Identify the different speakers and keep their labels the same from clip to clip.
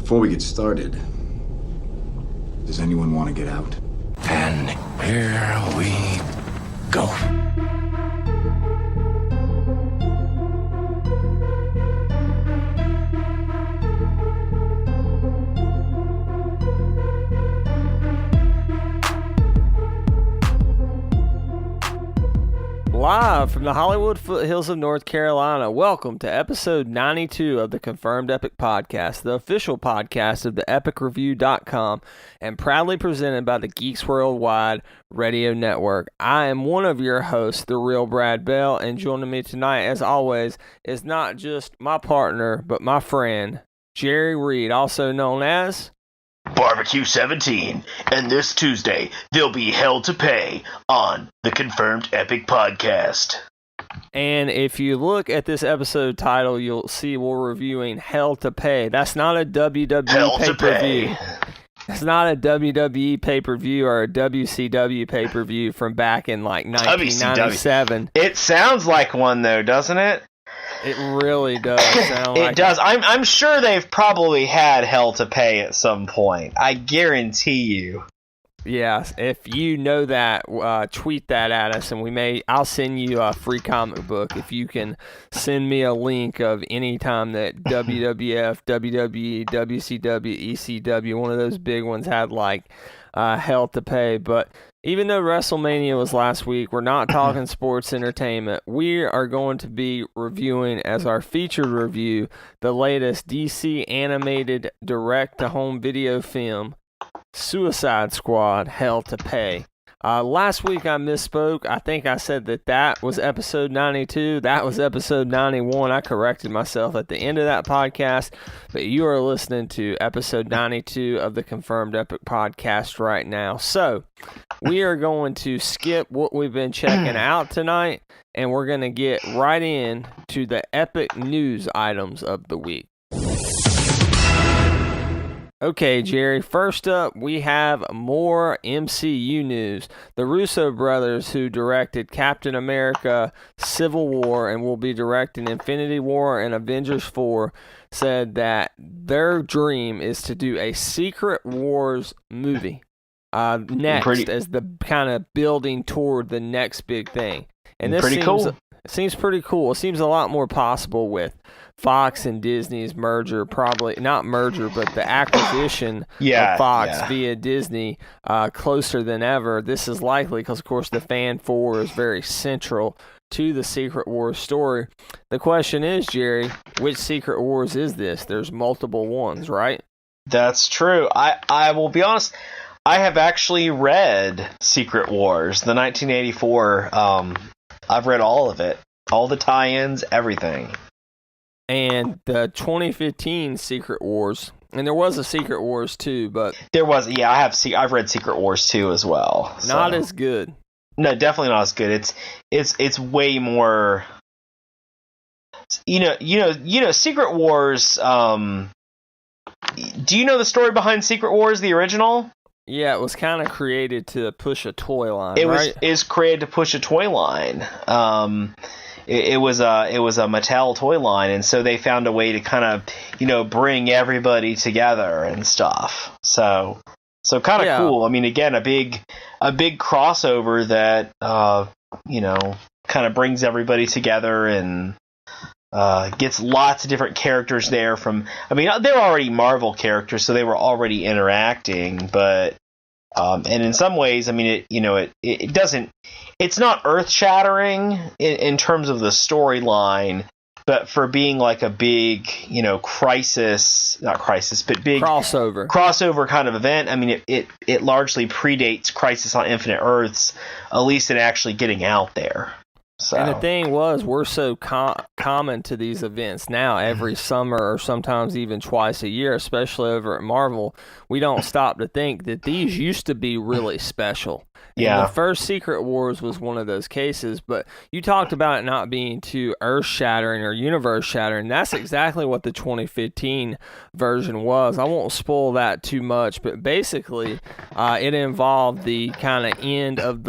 Speaker 1: Before we get started, does anyone want to get out?
Speaker 2: And here we go.
Speaker 3: Live from the Hollywood foothills of North Carolina, welcome to episode 92 of the Confirmed Epic Podcast, the official podcast of the epicreview.com, and proudly presented by the Geeks Worldwide Radio Network. I am one of your hosts, the real Brad Bell, and joining me tonight, as always, is not just my partner, but my friend, Jerry Reed, also known as
Speaker 4: Barbecue 17, and this Tuesday, there'll be hell to pay on the Confirmed Epic Podcast.
Speaker 3: And if you look at this episode title, you'll see we're reviewing Hell to Pay. That's not a WWE pay-per-view. It's not a WWE pay-per-view or a WCW pay-per-view from back in like 1997.
Speaker 5: It sounds like one though, doesn't it?
Speaker 3: It really does sound like
Speaker 5: it does. I'm sure they've probably had Hell to Pay at some point. I guarantee you.
Speaker 3: Yes, if you know that, tweet that at us, and I'll send you a free comic book if you can send me a link of any time that WWF, WWE, WCW, ECW, one of those big ones had like Hell to Pay. But even though WrestleMania was last week, we're not talking sports entertainment. We are going to be reviewing, as our featured review, the latest DC animated direct-to-home video film, Suicide Squad, Hell to Pay. Last week I misspoke. I think I said that was episode 92. That was episode 91. I corrected myself at the end of that podcast. But you are listening to episode 92 of the Confirmed Epic Podcast right now. So we are going to skip what we've been checking out tonight, and we're going to get right in to the epic news items of the week. Okay, Jerry, first up, we have more MCU news. The Russo brothers, who directed Captain America Civil War and will be directing Infinity War and Avengers 4, said that their dream is to do a Secret Wars movie next as the kind of building toward the next big thing. And this seems pretty cool. It seems a lot more possible with Fox and Disney's merger, probably not merger, but the acquisition of Fox via Disney closer than ever. This is likely because, of course, the Fan 4 is very central to the Secret Wars story. The question is, Jerry, which Secret Wars is this? There's multiple ones, right?
Speaker 5: That's true. I will be honest. I have actually read Secret Wars, the 1984. I've read all of it, all the tie-ins, everything.
Speaker 3: And the 2015 Secret Wars, and there was a Secret Wars 2, but
Speaker 5: there was. Yeah, I've read Secret Wars 2 as well.
Speaker 3: Not as good.
Speaker 5: No, definitely not as good. It's way more. You know, Secret Wars. Do you know the story behind Secret Wars, the original?
Speaker 3: Yeah, it was kind of created to push a toy line.
Speaker 5: It is created to push a toy line. It was a Mattel toy line, and so they found a way to kind of, bring everybody together and stuff. So kind of cool. I mean, again, a big crossover that kind of brings everybody together and gets lots of different characters there from. I mean, they're already Marvel characters, so they were already interacting, but. And in some ways, I mean, it doesn't. It's not earth-shattering in terms of the storyline, but for being like a big, not crisis, but big crossover kind of event. I mean, it largely predates Crisis on Infinite Earths, at least in actually getting out there. So.
Speaker 3: And the thing was, we're so common to these events now every summer or sometimes even twice a year, especially over at Marvel. We don't stop to think that these used to be really special. Yeah. And the first Secret Wars was one of those cases, but you talked about it not being too earth-shattering or universe-shattering. That's exactly what the 2015 version was. I won't spoil that too much, but basically it involved the kind of end of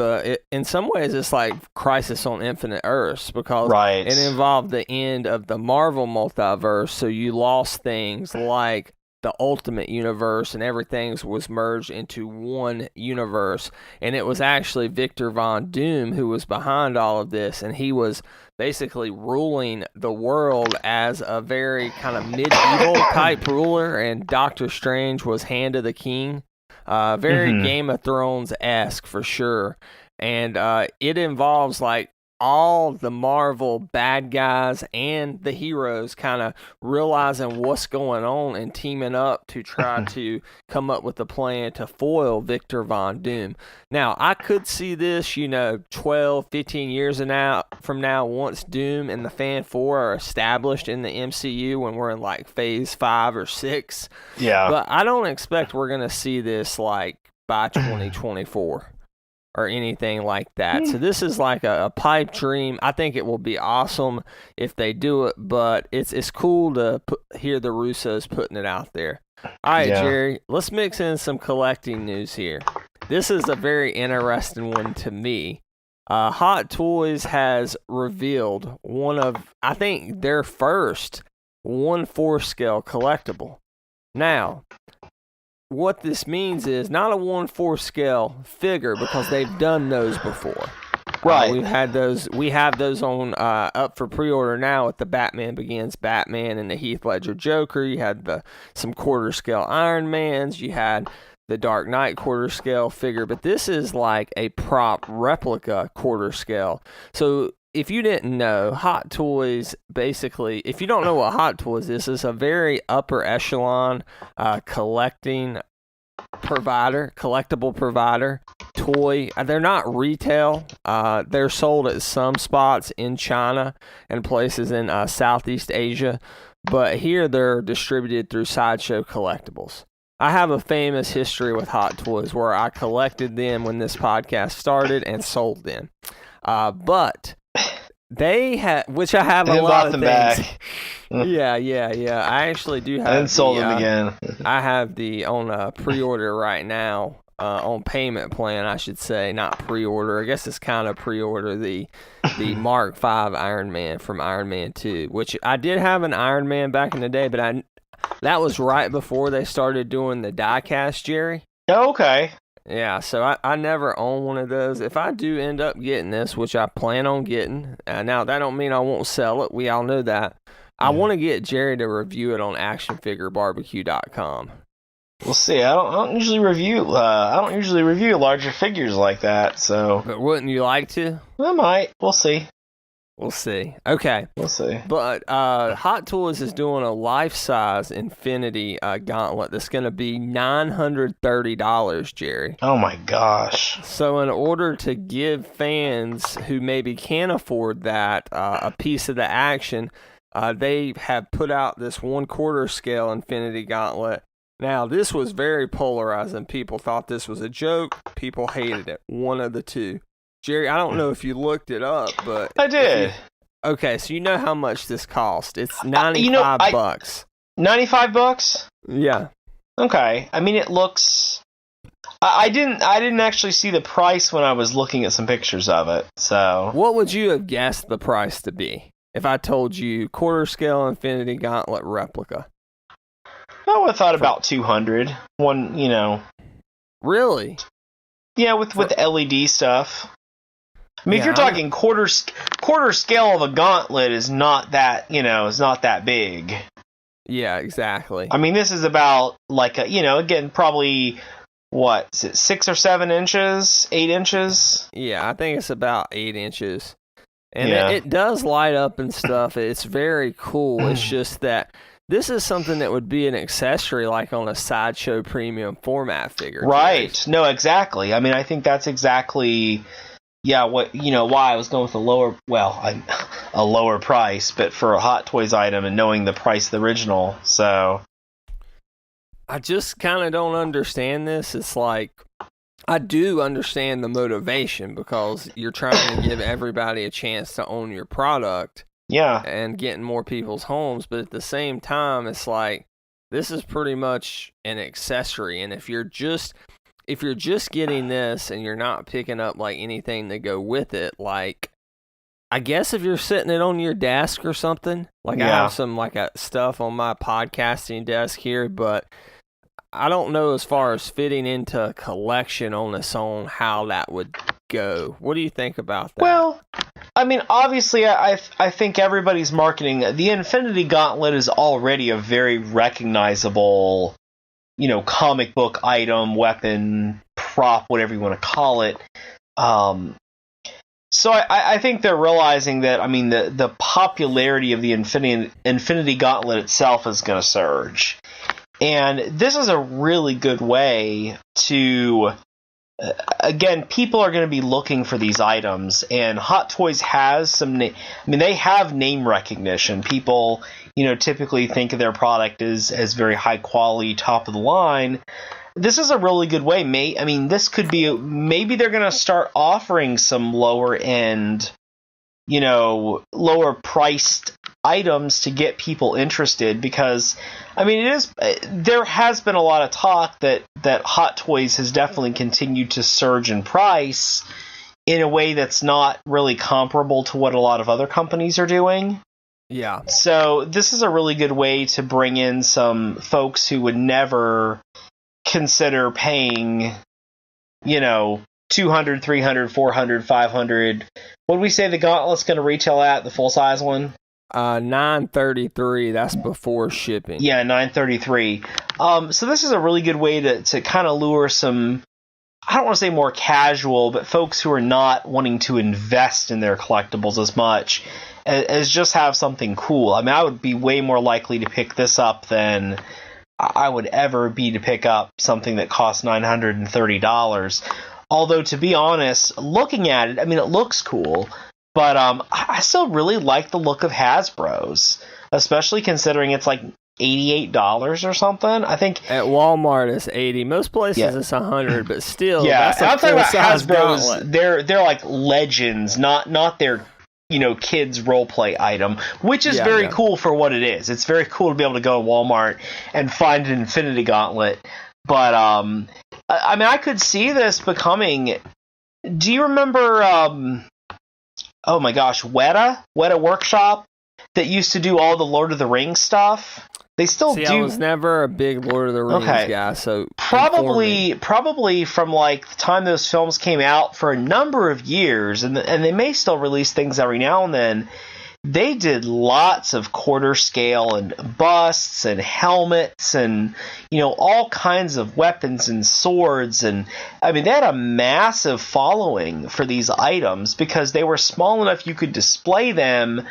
Speaker 3: in some ways it's like Crisis on Infinite Earths, because it involved the end of the Marvel multiverse, so you lost things like the Ultimate Universe, and everything was merged into one universe. And it was actually Victor Von Doom who was behind all of this, and he was basically ruling the world as a very kind of medieval type ruler, and Doctor Strange was Hand of the King. Very Game of Thrones-esque for sure. And it involves like all the Marvel bad guys and the heroes kind of realizing what's going on and teaming up to try to come up with a plan to foil Victor Von Doom. Now, I could see this, 12, 15 years from now, once Doom and the Fan 4 are established in the MCU, when we're in like phase 5 or 6.
Speaker 5: Yeah.
Speaker 3: But I don't expect we're going to see this like by 2024. Or anything like that. So this is like a pipe dream. I think it will be awesome if they do it, but it's cool to hear the Russos putting it out there. All right,
Speaker 5: Yeah.
Speaker 3: Jerry, let's mix in some collecting news here. This is a very interesting one to me. Hot Toys has revealed one of, I think, their first 1/4 scale collectible. Now, what this means is not a 1/4 scale figure, because they've done those before.
Speaker 5: Right.
Speaker 3: We have those on up for pre-order now at the Batman Begins Batman and the Heath Ledger Joker. You had some 1/4 scale Iron Mans. You had the Dark Knight 1/4 scale figure, but this is like a prop replica 1/4 scale. So if you didn't know, Hot Toys, basically, if you don't know what Hot Toys is a very upper echelon collectible provider, toy. They're not retail. They're sold at some spots in China and places in Southeast Asia, but here they're distributed through Sideshow Collectibles. I have a famous history with Hot Toys where I collected them when this podcast started and sold them. But they had, which I have a lot of things.
Speaker 5: Back.
Speaker 3: Yeah. I actually do have.
Speaker 5: And sold them again.
Speaker 3: I have the on pre-order right now, on payment plan, I should say, not pre-order. I guess it's kind of pre-order. The Mark V Iron Man from Iron Man 2, which I did have an Iron Man back in the day, but that was right before they started doing the die-cast, Jerry.
Speaker 5: Oh, okay.
Speaker 3: Yeah, so I never own one of those. If I do end up getting this, which I plan on getting, now that don't mean I won't sell it. We all know that. I want to get Jerry to review it on actionfigurebarbecue.com.
Speaker 5: We'll see. I don't usually review. Larger figures like that. So,
Speaker 3: But wouldn't you like to?
Speaker 5: I might. We'll see.
Speaker 3: We'll see. Okay.
Speaker 5: We'll see.
Speaker 3: But Hot Toys is doing a life-size Infinity Gauntlet that's going to be $930, Jerry.
Speaker 5: Oh my gosh.
Speaker 3: So in order to give fans who maybe can't afford that a piece of the action, they have put out this 1/4 scale Infinity Gauntlet. Now, this was very polarizing. People thought this was a joke. People hated it. One of the two. Jerry, I don't know if you looked it up, but
Speaker 5: I did.
Speaker 3: Okay, so you know how much this cost. It's $95.
Speaker 5: $95?
Speaker 3: Yeah.
Speaker 5: Okay. I mean, it looks. I didn't actually see the price when I was looking at some pictures of it. So.
Speaker 3: What would you have guessed the price to be if I told you 1/4 scale Infinity Gauntlet replica?
Speaker 5: I would have thought about 200.
Speaker 3: Really?
Speaker 5: Yeah, with LED stuff. I mean, if you're talking quarter scale of a gauntlet is not that, is not that big.
Speaker 3: Yeah, exactly.
Speaker 5: I mean, this is about like again, probably what is it, 6 or 7 inches, 8 inches?
Speaker 3: Yeah, I think it's about 8 inches. And
Speaker 5: Yeah.
Speaker 3: it does light up and stuff. It's very cool. It's just that this is something that would be an accessory like on a Sideshow premium format figure.
Speaker 5: Right.
Speaker 3: Jerry.
Speaker 5: No, exactly. I mean, I think that's exactly why I was going with a lower price, but for a Hot Toys item and knowing the price of the original. So
Speaker 3: I just kind of don't understand this. It's like, I do understand the motivation because you're trying to give everybody a chance to own your product.
Speaker 5: yeah.
Speaker 3: And getting more people's homes, but at the same time, it's like, this is pretty much an accessory. And if you're just getting this and you're not picking up like anything to go with it, like I guess if you're sitting it on your desk or something, like I have some stuff on my podcasting desk here, but I don't know as far as fitting into a collection on its own how that would go. What do you think about that?
Speaker 5: Well, I mean, obviously, I think everybody's marketing. The Infinity Gauntlet is already a very recognizable, comic book item, weapon, prop, whatever you want to call it. So I think they're realizing that, I mean, the popularity of the Infinity Gauntlet itself is going to surge. And this is a really good way to, again, people are going to be looking for these items, and Hot Toys has they have name recognition. People, typically think of their product as very high quality, top of the line. This is a really good way. This could be, maybe they're going to start offering some lower end, lower priced items to get people interested, because there has been a lot of talk that Hot Toys has definitely continued to surge in price in a way that's not really comparable to what a lot of other companies are doing.
Speaker 3: Yeah.
Speaker 5: So this is a really good way to bring in some folks who would never consider paying, $200, $300, $400, $500. What did we say the Gauntlet's going to retail at, the full size one?
Speaker 3: $933. That's before shipping.
Speaker 5: Yeah, $933. So this is a really good way to kind of lure some, I don't want to say more casual, but folks who are not wanting to invest in their collectibles as much as just have something cool. I would be way more likely to pick this up than I would ever be to pick up something that costs $930. Although, to be honest, looking at it, it looks cool. But I still really like the look of Hasbro's, especially considering it's like $88 or something. I think
Speaker 3: at Walmart it's $80. Most places it's $100, but still,
Speaker 5: that's
Speaker 3: I'm
Speaker 5: talking about Hasbro's. They're like legends, not their kids role play item, which is very cool for what it is. It's very cool to be able to go to Walmart and find an Infinity Gauntlet. But I could see this becoming. Do you remember? Oh my gosh, Weta Workshop that used to do all the Lord of the Rings stuff. They still do.
Speaker 3: I was never a big Lord of the Rings guy, so
Speaker 5: probably from like the time those films came out for a number of years, and they may still release things every now and then. They did lots of quarter scale and busts and helmets and all kinds of weapons and swords, and they had a massive following for these items because they were small enough you could display them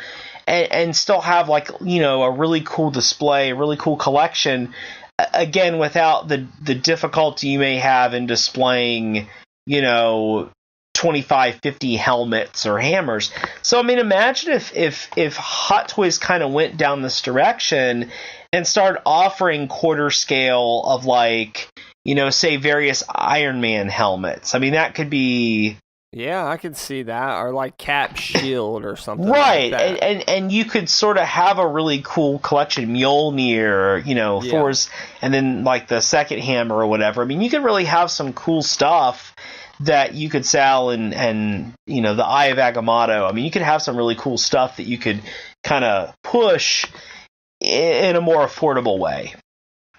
Speaker 5: and still have like a really cool display, a really cool collection, again without the difficulty you may have in displaying 25, 50 helmets or hammers. So imagine if Hot Toys kind of went down this direction and started offering quarter scale of like, say various Iron Man helmets. That could be.
Speaker 3: Yeah, I could see that, or like Cap Shield or something.
Speaker 5: Right,
Speaker 3: like that.
Speaker 5: And you could sort of have a really cool collection, Mjolnir, Thor's, and then like the second hammer or whatever. You could really have some cool stuff that you could sell, and the Eye of Agamotto. You could have some really cool stuff that you could kind of push in a more affordable way.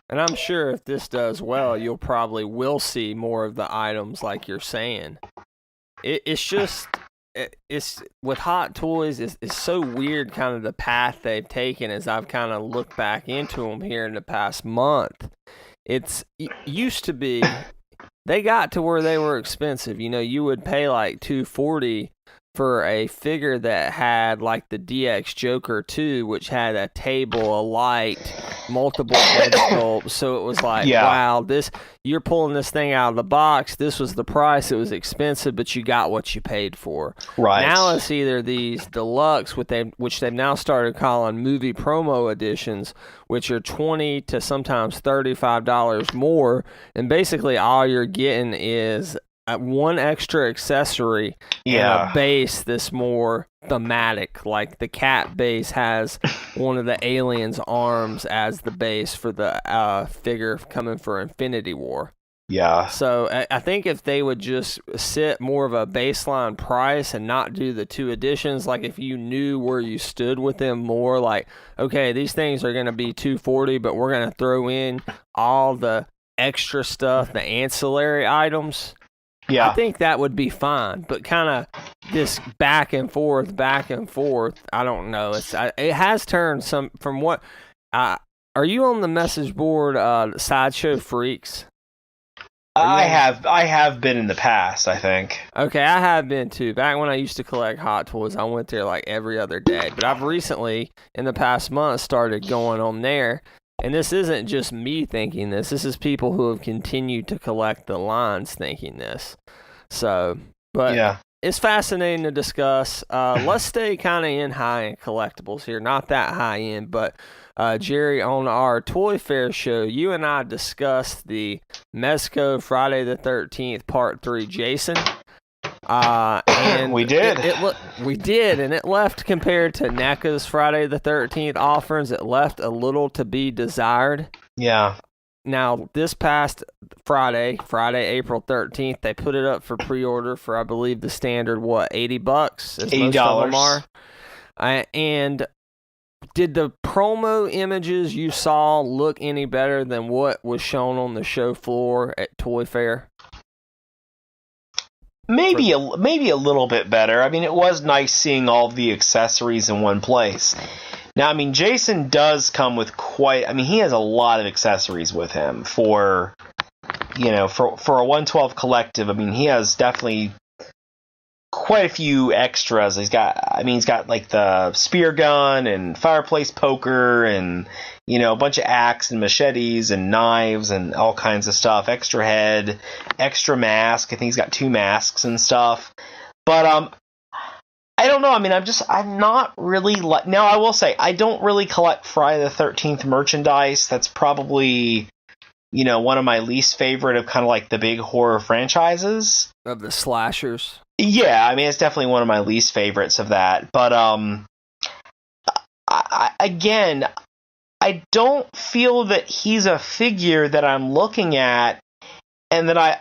Speaker 3: And I'm sure if this does well, you'll probably will see more of the items like you're saying. It's with Hot Toys, it's so weird kind of the path they've taken as I've kind of looked back into them here in the past month. It used to be, they got to where they were expensive. You would pay like $240 for a figure that had like the DX Joker 2, which had a table, a light, multiple head sculpts. So it was like, wow, you're pulling this thing out of the box. This was the price. It was expensive, but you got what you paid for.
Speaker 5: Right.
Speaker 3: Now it's either these deluxe, which they've now started calling movie promo editions, which are $20 to sometimes $35 more. And basically all you're getting is one extra accessory and a base that's more thematic. Like the cat base has one of the aliens' arms as the base for the figure coming for Infinity War.
Speaker 5: Yeah.
Speaker 3: So I think if they would just set more of a baseline price and not do the 2 editions, like if you knew where you stood with them more, like, okay, these things are going to be $240, but we're going to throw in all the extra stuff, the ancillary items.
Speaker 5: Yeah.
Speaker 3: I think that would be fine, but kind of this back and forth, I don't know. It has turned some from what. Are you on the message board, Sideshow Freaks?
Speaker 5: I have been in the past, I think.
Speaker 3: Okay, I have been too. Back when I used to collect Hot Toys, I went there like every other day. But I've recently, in the past month, started going on there. And this isn't just me thinking this. This is people who have continued to collect the lines thinking this. So, but
Speaker 5: yeah.
Speaker 3: It's fascinating to discuss. Let's stay kind of in high-end collectibles here. Not that high-end, but Jerry, on our Toy Fair show, you and I discussed the Mezco Friday the 13th Part 3 Jason. And
Speaker 5: we did.
Speaker 3: We did, and it left, compared to NECA's Friday the 13th offerings, it left a little to be desired.
Speaker 5: Yeah.
Speaker 3: Now, this past Friday, April 13th, they put it up for pre-order for, I believe, the standard, $80? As
Speaker 5: $80.
Speaker 3: Most of them are. And did the promo images you saw look any better than what was shown on the show floor at Toy Fair?
Speaker 5: Maybe a little bit better. I mean, it was nice seeing all the accessories in one place. Now, I mean, Jason does come with he has a lot of accessories with him for a 112 collective. I mean, he has definitely quite a few extras. He's got like the spear gun and fireplace poker and, a bunch of axe and machetes and knives and all kinds of stuff. Extra head, extra mask. I think he's got 2 masks and stuff. But, I don't know. I mean, I'm not really now I will say, I don't really collect Friday the 13th merchandise. That's probably, one of my least favorite of kind of like the big horror franchises.
Speaker 3: Of the slashers.
Speaker 5: Yeah, I mean, it's definitely one of my least favorites of that. But, I don't feel that he's a figure that I'm looking at and that I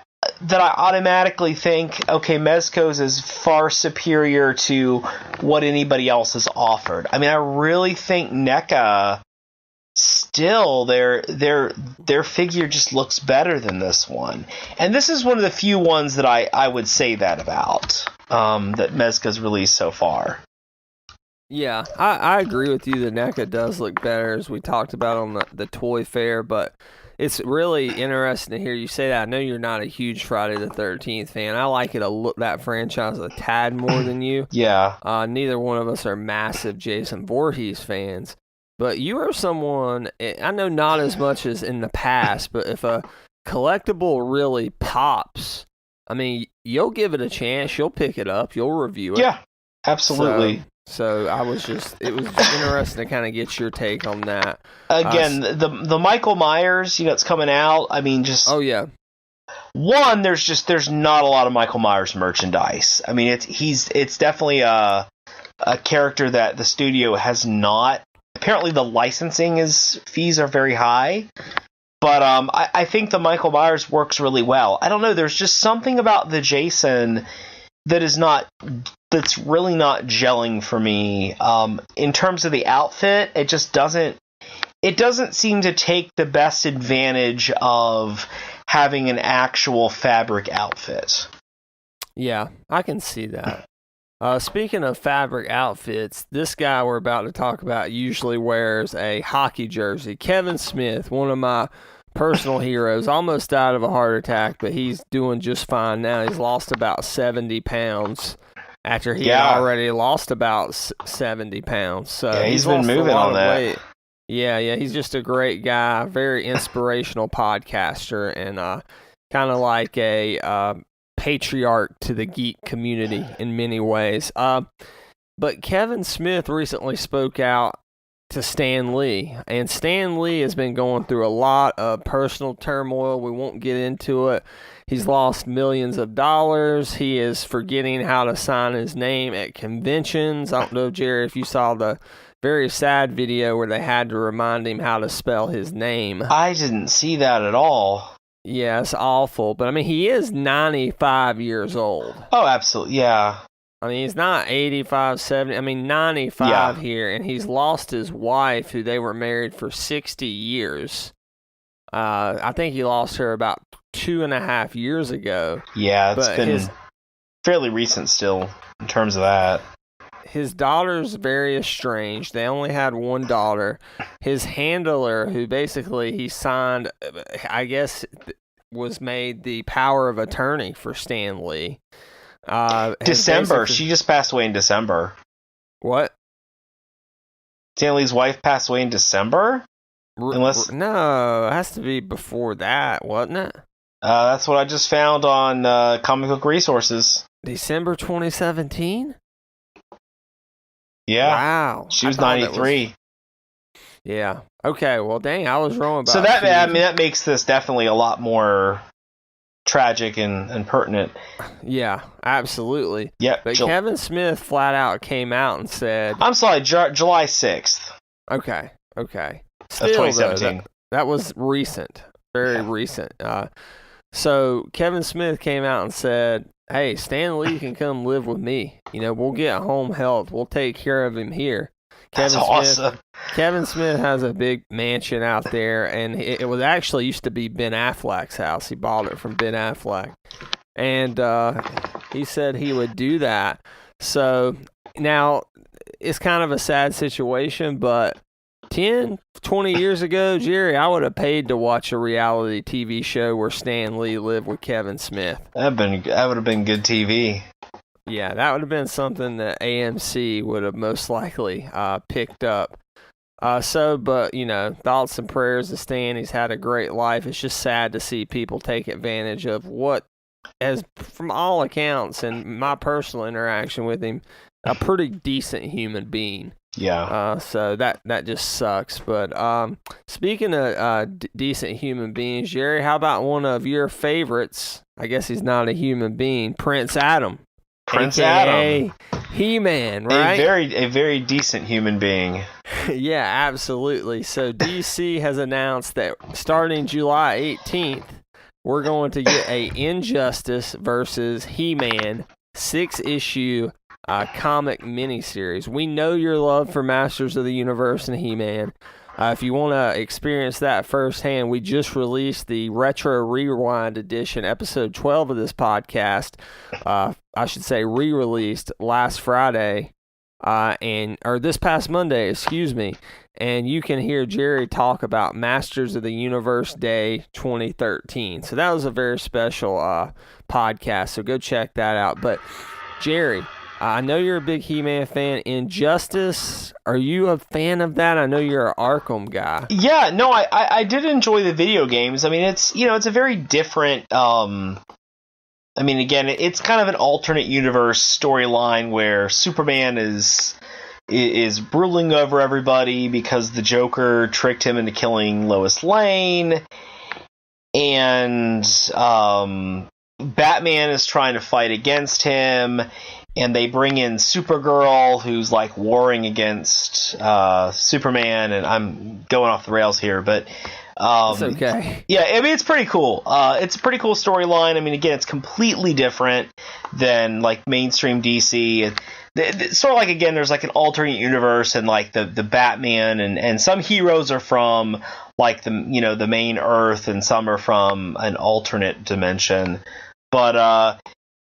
Speaker 5: automatically think, okay, Mezco's is far superior to what anybody else has offered. I mean, I really think NECA still their figure just looks better than this one. And this is one of the few ones that I would say that about, that Mezco's released so far.
Speaker 3: Yeah, I agree with you. The NECA does look better, as we talked about on the Toy Fair, but it's really interesting to hear you say that. I know you're not a huge Friday the 13th fan. I like that franchise a tad more than you.
Speaker 5: Yeah.
Speaker 3: Neither one of us are massive Jason Voorhees fans, but you are someone, I know not as much as in the past, but if a collectible really pops, I mean, you'll give it a chance, you'll pick it up, you'll review it.
Speaker 5: Yeah, absolutely.
Speaker 3: So it was interesting to kind of get your take on that.
Speaker 5: Again, the Michael Myers, it's coming out. I mean, just
Speaker 3: oh yeah.
Speaker 5: One, there's not a lot of Michael Myers merchandise. I mean, it's definitely a character that the studio has not. Apparently, the licensing fees are very high. But I think the Michael Myers works really well. I don't know. There's just something about the Jason that's really not gelling for me. In terms of the outfit, it just doesn't seem to take the best advantage of having an actual fabric outfit.
Speaker 3: Yeah, I can see that. Speaking of fabric outfits, this guy we're about to talk about usually wears a hockey jersey. Kevin Smith, one of my personal heroes, almost died of a heart attack, but he's doing just fine now. He's lost about 70 pounds after he had already lost about 70 pounds. So
Speaker 5: yeah, he's been moving on that.
Speaker 3: Weight. Yeah, he's just a great guy, very inspirational podcaster, and kind of like a patriarch to the geek community in many ways. But Kevin Smith recently spoke out to Stan Lee, and Stan Lee has been going through a lot of personal turmoil. We won't get into it. He's lost millions of dollars. He is forgetting how to sign his name at conventions. I don't know, Jerry, if you saw the very sad video where they had to remind him how to spell his name.
Speaker 5: I didn't see that at all.
Speaker 3: Yeah, it's awful. But I mean, he is 95 years old.
Speaker 5: Oh, absolutely. Yeah.
Speaker 3: I mean, he's not 85, 70. I mean, 95 here, and he's lost his wife, who they were married for 60 years. I think he lost her about 2.5 years ago.
Speaker 5: Yeah, it's been fairly recent still in terms of that.
Speaker 3: His daughter's very estranged. They only had one daughter. His handler, who basically he signed, I guess, was made the power of attorney for Stan Lee.
Speaker 5: December. She just passed away in December.
Speaker 3: What?
Speaker 5: Stan Lee's wife passed away in December? Unless
Speaker 3: no, it has to be before that, wasn't it?
Speaker 5: That's what I just found on Comic Book Resources.
Speaker 3: December 2017?
Speaker 5: Yeah.
Speaker 3: Wow.
Speaker 5: She was 93.
Speaker 3: Yeah. Okay, well, dang, I was wrong about
Speaker 5: so that. I mean, that makes this definitely a lot more tragic and pertinent.
Speaker 3: Yeah, absolutely.
Speaker 5: Yeah.
Speaker 3: But Kevin Smith flat out came out and said...
Speaker 5: I'm sorry, July 6th.
Speaker 3: Okay.
Speaker 5: Still, of 2017.
Speaker 3: Though, that was recent. Very recent. So Kevin Smith came out and said, hey, Stan Lee can come live with me. We'll get home health. We'll take care of him here.
Speaker 5: That's awesome.
Speaker 3: Kevin Smith has a big mansion out there, and it was actually used to be Ben Affleck's house. He bought it from Ben Affleck. And he said he would do that. So now it's kind of a sad situation, but 10, 20 years ago, Jerry, I would have paid to watch a reality TV show where Stan Lee lived with Kevin Smith.
Speaker 5: That would have been good TV.
Speaker 3: Yeah, that would have been something that AMC would have most likely picked up. But, thoughts and prayers to Stan. He's had a great life. It's just sad to see people take advantage of what, as from all accounts and my personal interaction with him, a pretty decent human being.
Speaker 5: Yeah.
Speaker 3: So that just sucks. But speaking of decent human beings, Jerry, how about one of your favorites? I guess he's not a human being, Prince Adam.
Speaker 5: Prince
Speaker 3: AKA
Speaker 5: Adam.
Speaker 3: He-Man, right?
Speaker 5: A very decent human being.
Speaker 3: Yeah, absolutely. So DC has announced that starting July 18th, we're going to get a Injustice versus He-Man 6-issue comic miniseries. We know your love for Masters of the Universe and He-Man. If you want to experience that firsthand, we just released the Retro Rewind edition, episode 12 of this podcast. I should say re-released last Friday, or this past Monday, excuse me. And you can hear Jerry talk about Masters of the Universe Day 2013. So that was a very special podcast. So go check that out. But Jerry, I know you're a big He-Man fan. Injustice, are you a fan of that? I know you're an Arkham guy.
Speaker 5: Yeah, no, I did enjoy the video games. I mean, it's a very different. I mean, again, it's kind of an alternate universe storyline where Superman is ruling over everybody because the Joker tricked him into killing Lois Lane, and Batman is trying to fight against him. And they bring in Supergirl, who's like warring against Superman, and I'm going off the rails here, but
Speaker 3: it's okay.
Speaker 5: Yeah, I mean, it's pretty cool. It's a pretty cool storyline. I mean, again, it's completely different than like mainstream DC. It's sort of like, again, there's like an alternate universe, and like the Batman and some heroes are from like the main Earth, and some are from an alternate dimension. But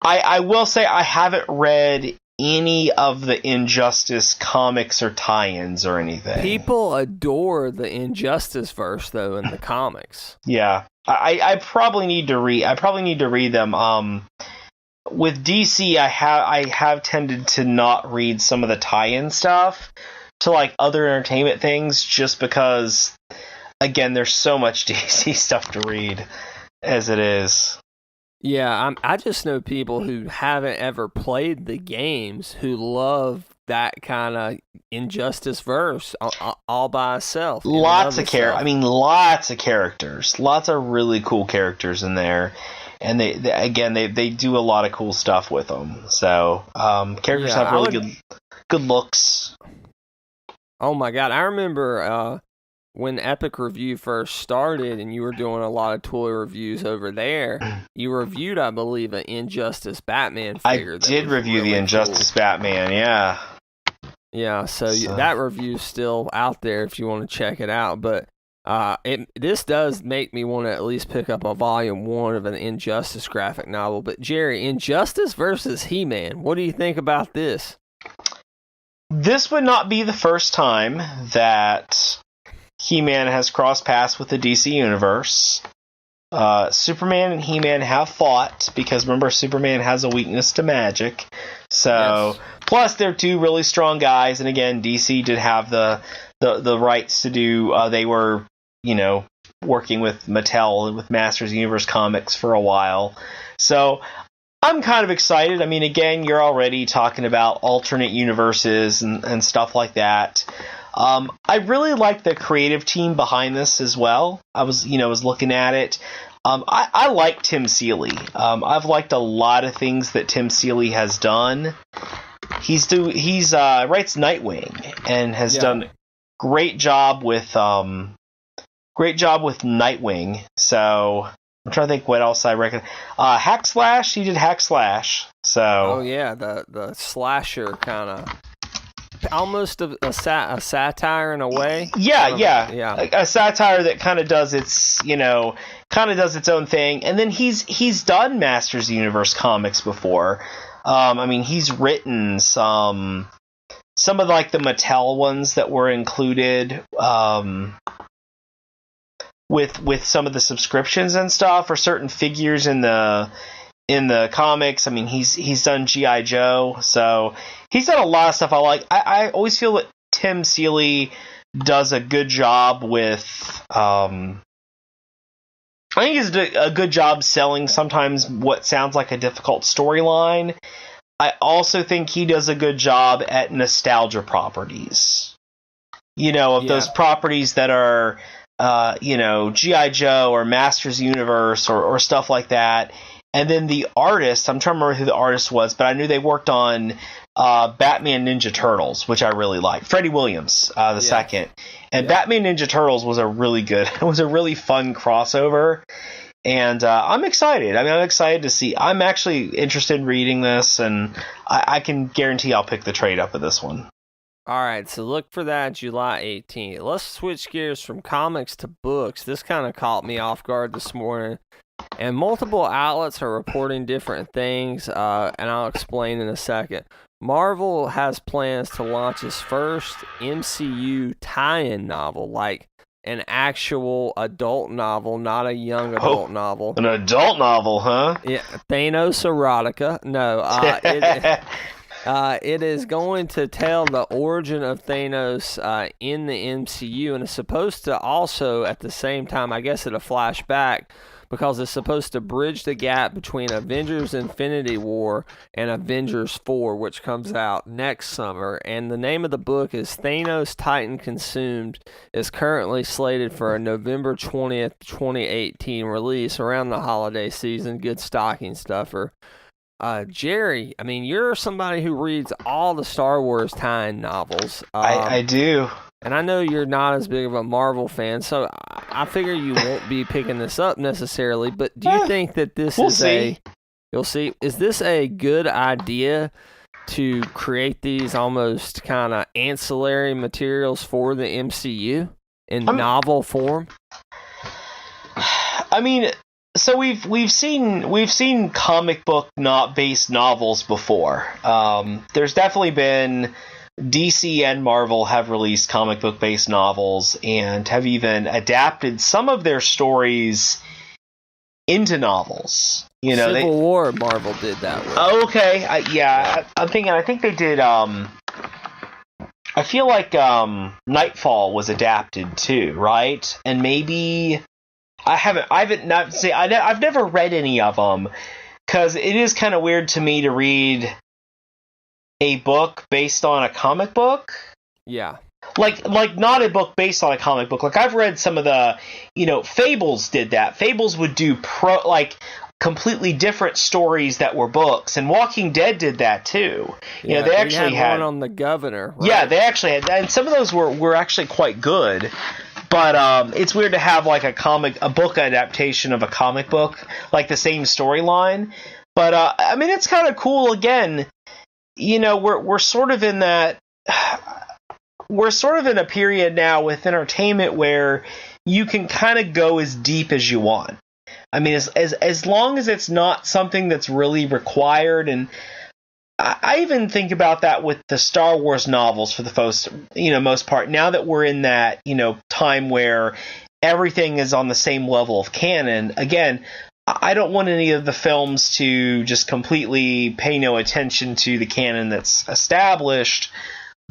Speaker 5: I will say I haven't read any of the Injustice comics or tie-ins or anything.
Speaker 3: People adore the Injustice verse though in the comics.
Speaker 5: Yeah, I probably need to read. I probably need to read them. With DC, I have tended to not read some of the tie-in stuff to like other entertainment things, just because, again, there's so much DC stuff to read as it is.
Speaker 3: Yeah, I just know people who haven't ever played the games who love that kind of Injustice verse all by itself.
Speaker 5: Lots of characters. Lots of really cool characters in there. And they do a lot of cool stuff with them. So characters have really good looks.
Speaker 3: Oh my God, I remember when Epic Review first started and you were doing a lot of toy reviews over there, you reviewed, I believe, an Injustice Batman figure.
Speaker 5: I did review
Speaker 3: really
Speaker 5: the Injustice Batman, yeah.
Speaker 3: Yeah, so that review's still out there if you want to check it out. But this does make me want to at least pick up a volume 1 of an Injustice graphic novel. But Jerry, Injustice versus He-Man, what do you think about this?
Speaker 5: This would not be the first time that He-Man has crossed paths with the DC Universe. Superman and He-Man have fought, because remember, Superman has a weakness to magic. So, yes. Plus they're two really strong guys, and again, DC did have the rights to do, they were, working with Mattel, with Masters of the Universe Comics for a while. So, I'm kind of excited. I mean, again, you're already talking about alternate universes and stuff like that. I really like the creative team behind this as well. I was looking at it. I like Tim Seeley. I've liked a lot of things that Tim Seeley has done. He writes Nightwing and has done great job with Nightwing. So I'm trying to think what else I reckon. Hack Slash, he did Hack Slash. So
Speaker 3: the slasher kind of. Almost a satire in a way.
Speaker 5: Yeah. A satire that kind of does its, its own thing. And then he's done Masters of the Universe comics before. He's written some of like the Mattel ones that were included with some of the subscriptions and stuff, or certain figures in the comics. He's done G.I. Joe, so he's done a lot of stuff I like. I always feel that Tim Seeley does a good job with, I think he's a good job selling sometimes what sounds like a difficult storyline. I also think he does a good job at nostalgia properties. Those properties that are, G.I. Joe or Masters Universe or stuff like that. And then the artist, I'm trying to remember who the artist was, but I knew they worked on Batman Ninja Turtles, which I really liked. Freddie Williams, second. And Batman Ninja Turtles was a really fun crossover. And I'm excited. I'm excited to see. I'm actually interested in reading this, and I can guarantee I'll pick the trade up of this one.
Speaker 3: All right, so look for that July 18th. Let's switch gears from comics to books. This kind of caught me off guard this morning. And multiple outlets are reporting different things, and I'll explain in a second. Marvel has plans to launch its first MCU tie-in novel, like an actual adult novel, not a young adult novel.
Speaker 5: An adult novel, huh?
Speaker 3: Yeah, Thanos erotica. No, it is going to tell the origin of Thanos in the MCU, and it's supposed to also, at the same time, I guess it'll flash back, because it's supposed to bridge the gap between Avengers Infinity War and Avengers 4, which comes out next summer. And the name of the book is Thanos Titan Consumed. It's currently slated for a November 20th, 2018 release around the holiday season. Good stocking stuffer. Jerry, you're somebody who reads all the Star Wars tie-in novels.
Speaker 5: I do.
Speaker 3: And I know you're not as big of a Marvel fan, so I figure you won't be picking this up necessarily, but do you think that this you'll see, is this a good idea to create these almost kind of ancillary materials for the MCU in novel form?
Speaker 5: So we've seen comic book not based novels before. There's definitely been DC and Marvel have released comic book based novels and have even adapted some of their stories into novels.
Speaker 3: Civil War, Marvel did that way.
Speaker 5: Okay, I'm thinking. I think they did. I feel like Nightfall was adapted too, right? And maybe I've never read any of them, because it is kind of weird to me to read a book based on a comic book.
Speaker 3: Yeah.
Speaker 5: Like not a book based on a comic book. Like I've read some of the, Fables did that. Fables would do completely different stories that were books, and Walking Dead did that too.
Speaker 3: Yeah,
Speaker 5: they actually
Speaker 3: had one on the Governor. Right?
Speaker 5: Yeah, they actually had, and some of those were actually quite good. But it's weird to have like a book adaptation of a comic book, like the same storyline. But I mean, it's kind of cool. Again, you know, we're sort of in that. We're sort of in a period now with entertainment where you can kind of go as deep as you want. I mean, as long as it's not something that's really required. And I even think about that with the Star Wars novels for the most part. Now that we're in that, you know, time where everything is on the same level of canon, again, I don't want any of the films to just completely pay no attention to the canon that's established.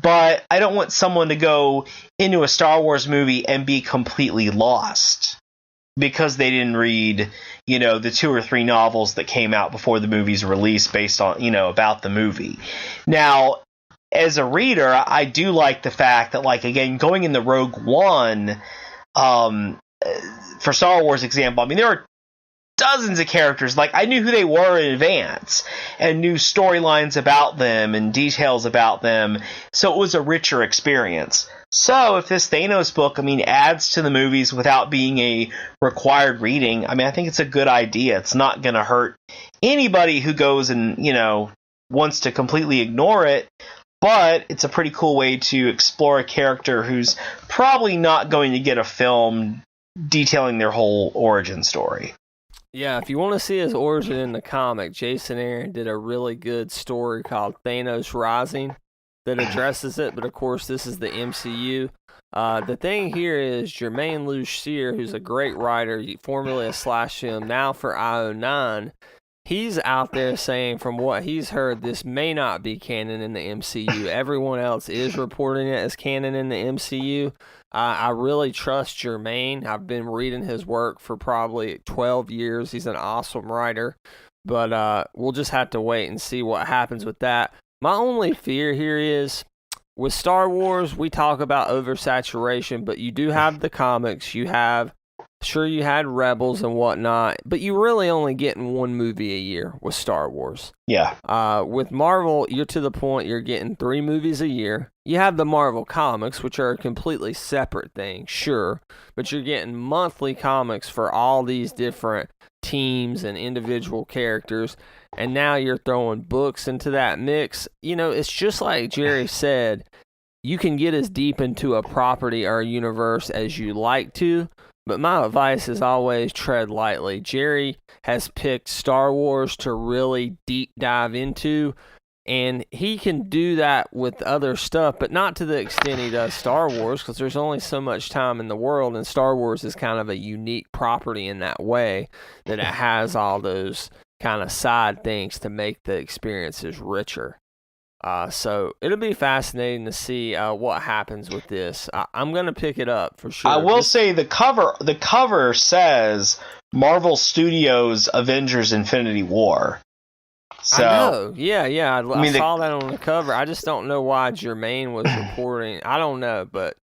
Speaker 5: But I don't want someone to go into a Star Wars movie and be completely lost because they didn't read, you know, the 2 or 3 novels that came out before the movie's release based on, you know, about the movie. Now, as a reader, I do like the fact that, like, again, going in the Rogue One, for Star Wars example, I mean, there are dozens of characters. Like, I knew who they were in advance and knew storylines about them and details about them, so it was a richer experience. So if this Thanos book, I mean, adds to the movies without being a required reading, I mean, I think it's a good idea. It's not going to hurt anybody who goes and, you know, wants to completely ignore it, but it's a pretty cool way to explore a character who's probably not going to get a film detailing their whole origin story.
Speaker 3: Yeah, if you want to see his origin in the comic, Jason Aaron did a really good story called Thanos Rising that addresses it, but of course this is the MCU. The thing here is Jermaine Lucier, who's a great writer, formerly a slash film, now for IO9, he's out there saying from what he's heard, this may not be canon in the MCU. Everyone else is reporting it as canon in the MCU. I really trust Jermaine. I've been reading his work for probably 12 years. He's an awesome writer. But we'll just have to wait and see what happens with that. My only fear here is, with Star Wars, we talk about oversaturation, but you do have the comics. You had Rebels and whatnot, but you're really only getting 1 movie a year with Star Wars.
Speaker 5: Yeah.
Speaker 3: With Marvel, you're to the point you're getting 3 movies a year. You have the Marvel comics, which are a completely separate thing, sure, but you're getting monthly comics for all these different teams and individual characters, and now you're throwing books into that mix. You know, it's just like Jerry said, you can get as deep into a property or a universe as you like to, but my advice is always tread lightly. Jerry has picked Star Wars to really deep dive into, and he can do that with other stuff, but not to the extent he does Star Wars, because there's only so much time in the world, and Star Wars is kind of a unique property in that way, that it has all those kind of side things to make the experiences richer. So it'll be fascinating to see what happens with this. I'm going to pick it up for sure.
Speaker 5: I will say the cover says Marvel Studios Avengers Infinity War. So,
Speaker 3: I know. Yeah. I saw that on the cover. I just don't know why Jermaine was reporting. I don't know, but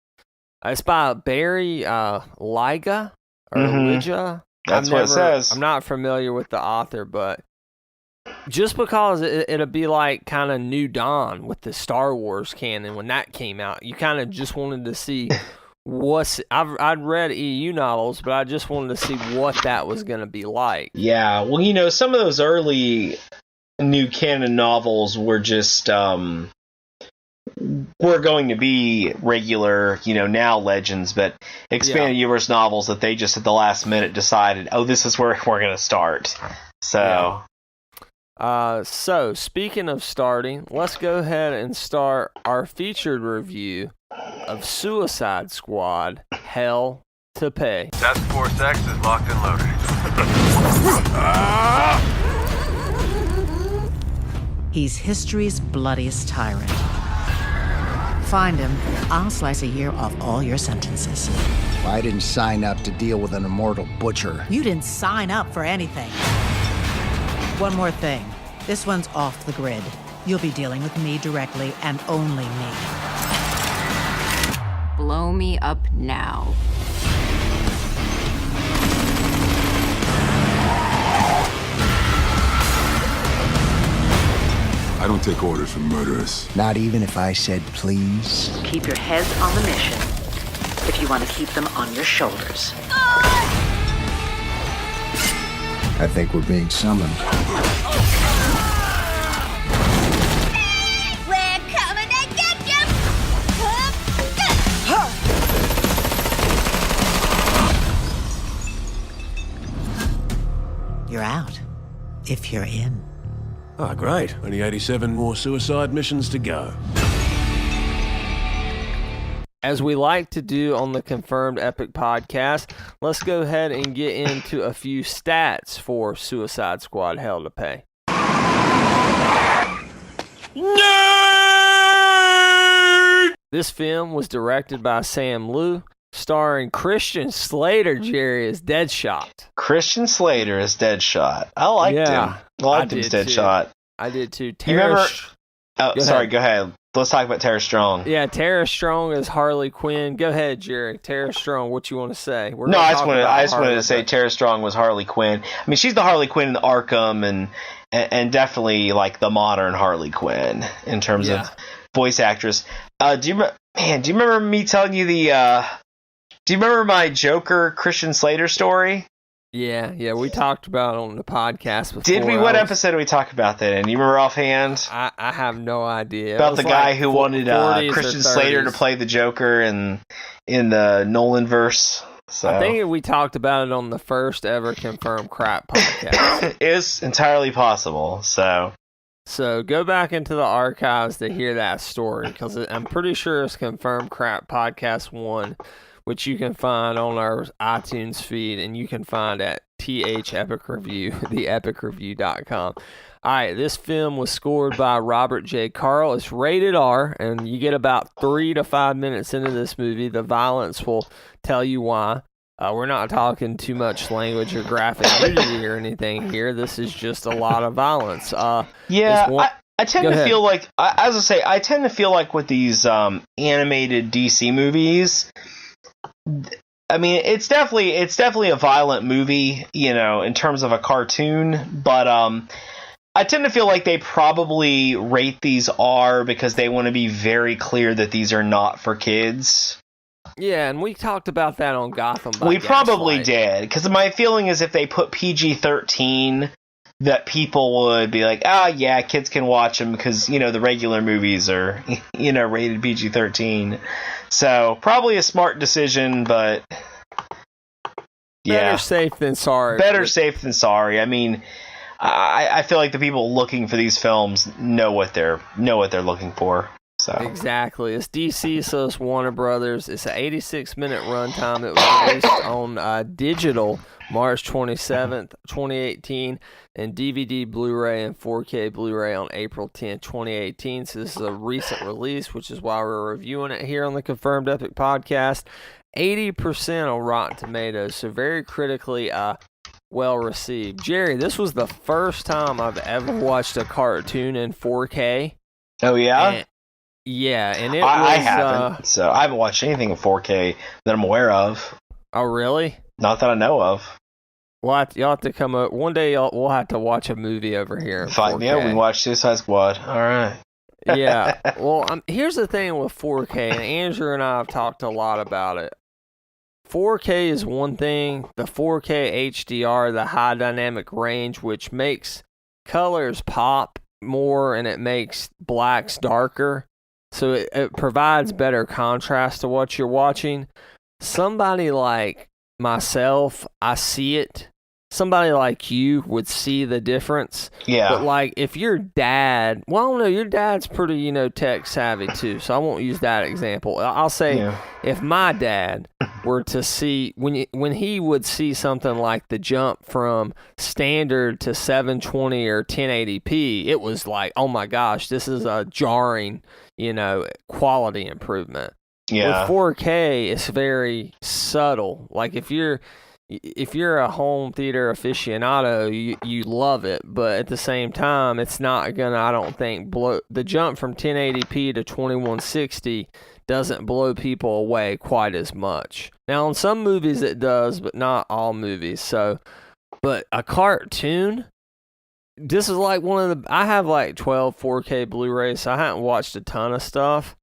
Speaker 3: it's by Barry Liga or Liga.
Speaker 5: That's what it says.
Speaker 3: I'm not familiar with the author, but just because it'll be like kind of New Dawn with the Star Wars canon when that came out, you kind of just wanted to see I'd read EU novels, but I just wanted to see what that was going to be like.
Speaker 5: Yeah, well, you know, some of those early new canon novels were just were going to be regular, you know, now legends, but expanded universe novels that they just at the last minute decided, oh, this is where we're going to start. So.
Speaker 3: So speaking of starting, let's go ahead and start our featured review of Suicide Squad: Hell to Pay.
Speaker 2: Task Force X is locked and loaded.
Speaker 6: He's history's bloodiest tyrant. Find him, I'll slice a year off all your sentences.
Speaker 7: I didn't sign up to deal with an immortal butcher.
Speaker 6: You didn't sign up for anything. One more thing. This one's off the grid. You'll be dealing with me directly and only me.
Speaker 8: Blow me up now.
Speaker 1: I don't take orders from murderers.
Speaker 7: Not even if I said please?
Speaker 6: Keep your heads on the mission. if you want to keep them on your shoulders.
Speaker 7: I think we're being summoned.
Speaker 9: We're coming to get you!
Speaker 6: You're out. If you're in.
Speaker 10: Oh, great. Only 87 more suicide missions to go.
Speaker 3: As we like to do on the Confirmed Epic podcast, let's go ahead and get into a few stats for Suicide Squad Hell to Pay. Nerd! This film was directed by Sam Liu, starring Christian Slater, Jerry, as Deadshot.
Speaker 5: Christian Slater is Deadshot. I liked him. I liked him as Deadshot.
Speaker 3: I did too.
Speaker 5: You remember? Go ahead. Let's talk about Tara Strong.
Speaker 3: Yeah, Tara Strong is Harley Quinn. Go ahead, Jerry. Tara Strong, what you want to say?
Speaker 5: I just wanted to say Tara Strong was Harley Quinn. I mean, she's the Harley Quinn in Arkham and definitely like the modern Harley Quinn in terms of voice actress. Do you remember me telling you do you remember my Joker Christian Slater story?
Speaker 3: Yeah, we talked about it on the podcast before.
Speaker 5: Did we? What episode did we talk about that in? You remember offhand?
Speaker 3: I have no idea.
Speaker 5: About the guy who wanted Christian Slater to play the Joker in the Nolan-verse. So.
Speaker 3: I think we talked about it on the first ever Confirmed Crap podcast.
Speaker 5: It's entirely possible, So
Speaker 3: go back into the archives to hear that story, because I'm pretty sure it's Confirmed Crap Podcast 1, which you can find on our iTunes feed, and you can find at TH Epic Review, theepicreview.com. All right, this film was scored by Robert J. Carl. It's rated R, and you get about 3 to 5 minutes into this movie. The violence will tell you why. We're not talking too much language or graphic nudity or anything here. This is just a lot of violence.
Speaker 5: I tend to feel like, as I say, I tend to feel like with these animated DC movies, I mean, it's definitely a violent movie, in terms of a cartoon, but I tend to feel like they probably rate these R because they want to be very clear that these are not for kids.
Speaker 3: Yeah, and we talked about that on Gotham by
Speaker 5: We probably
Speaker 3: Gaslight.
Speaker 5: did, because my feeling is if they put PG-13, that people would be like, yeah, kids can watch them because, the regular movies are, rated PG-13. So, probably a smart decision, but
Speaker 3: Better safe than sorry.
Speaker 5: Better safe than sorry. I mean, I feel like the people looking for these films know what they're looking for. So.
Speaker 3: Exactly. It's DC, so it's Warner Brothers. It's an 86-minute runtime. It was released on digital March 27th, 2018, and DVD, Blu-ray, and 4K Blu-ray on April 10th, 2018. So this is a recent release, which is why we're reviewing it here on the Confirmed Epic podcast. 80% on Rotten Tomatoes, so very critically well received. Jerry, this was the first time I've ever watched a cartoon in 4K.
Speaker 5: Oh, yeah?
Speaker 3: And it
Speaker 5: I haven't. So I haven't watched anything in 4K that I'm aware of.
Speaker 3: Oh, really?
Speaker 5: Not that I know of.
Speaker 3: Well, you'll have to come up one day. We'll have to watch a movie over here.
Speaker 5: Fine. Yeah, we can watch Suicide Squad. All right.
Speaker 3: Yeah. Well, here's the thing with 4K, and Andrew and I have talked a lot about it. 4K is one thing. The 4K HDR, the high dynamic range, which makes colors pop more and it makes blacks darker. So it provides better contrast to what you're watching. Somebody like myself, I see it. Somebody like you would see the difference.
Speaker 5: Yeah.
Speaker 3: But like if your dad, well, I don't know, your dad's pretty, tech savvy too. So I won't use that example. I'll say if my dad were to see, when he would see something like the jump from standard to 720 or 1080p, it was like, oh my gosh, this is a jarring, quality improvement.
Speaker 5: Yeah.
Speaker 3: With 4K, it's very subtle. Like if you're a home theater aficionado, you love it, but at the same time, it's not gonna, I don't think, blow the jump from 1080p to 2160 doesn't blow people away quite as much. Now, on some movies it does, but not all movies. So, but a cartoon, this is like I have like 12 4K Blu-rays, so I haven't watched a ton of stuff.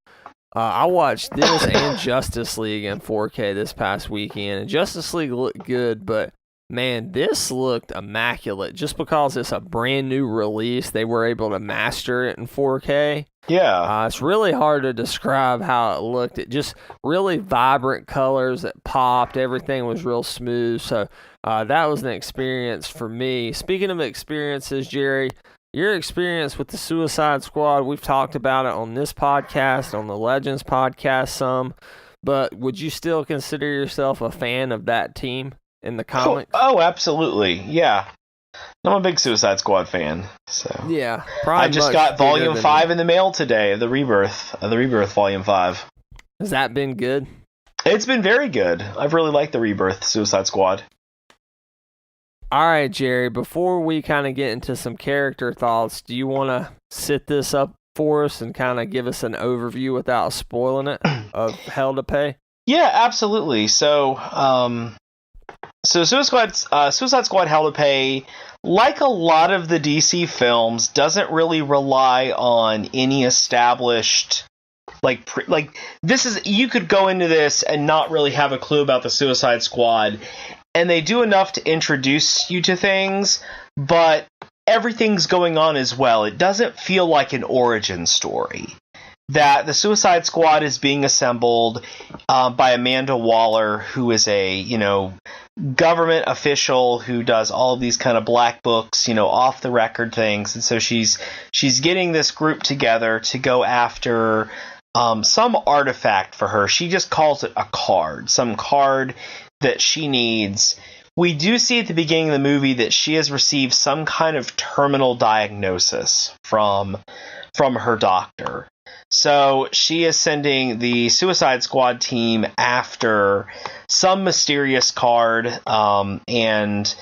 Speaker 3: I watched this and Justice League in 4K this past weekend, and Justice League looked good, but man, this looked immaculate. Just because it's a brand new release, they were able to master it in 4K.
Speaker 5: Yeah.
Speaker 3: It's really hard to describe how it looked. It just really vibrant colors that popped. Everything was real smooth. So that was an experience for me. Speaking of experiences, Jerry, your experience with the Suicide Squad, we've talked about it on this podcast, on the Legends podcast some, but would you still consider yourself a fan of that team in the comics?
Speaker 5: Oh, absolutely. Yeah. I'm a big Suicide Squad fan. So
Speaker 3: yeah,
Speaker 5: I just got Volume 5 in the mail today, the Rebirth Volume 5.
Speaker 3: Has that been good?
Speaker 5: It's been very good. I've really liked the Rebirth Suicide Squad.
Speaker 3: All right, Jerry, before we kind of get into some character thoughts, do you want to set this up for us and kind of give us an overview without spoiling it of Hell to Pay?
Speaker 5: Yeah, absolutely. So Suicide Squad Hell to Pay, like a lot of the DC films, doesn't really rely on any established like this is, you could go into this and not really have a clue about the Suicide Squad, and they do enough to introduce you to things, but everything's going on as well. It doesn't feel like an origin story. That the Suicide Squad is being assembled by Amanda Waller, who is a, government official who does all of these kind of black books, off the record things. And so she's getting this group together to go after some artifact for her. She just calls it a card, some card that she needs. We do see at the beginning of the movie that she has received some kind of terminal diagnosis from her doctor. So she is sending the Suicide Squad team after some mysterious card, and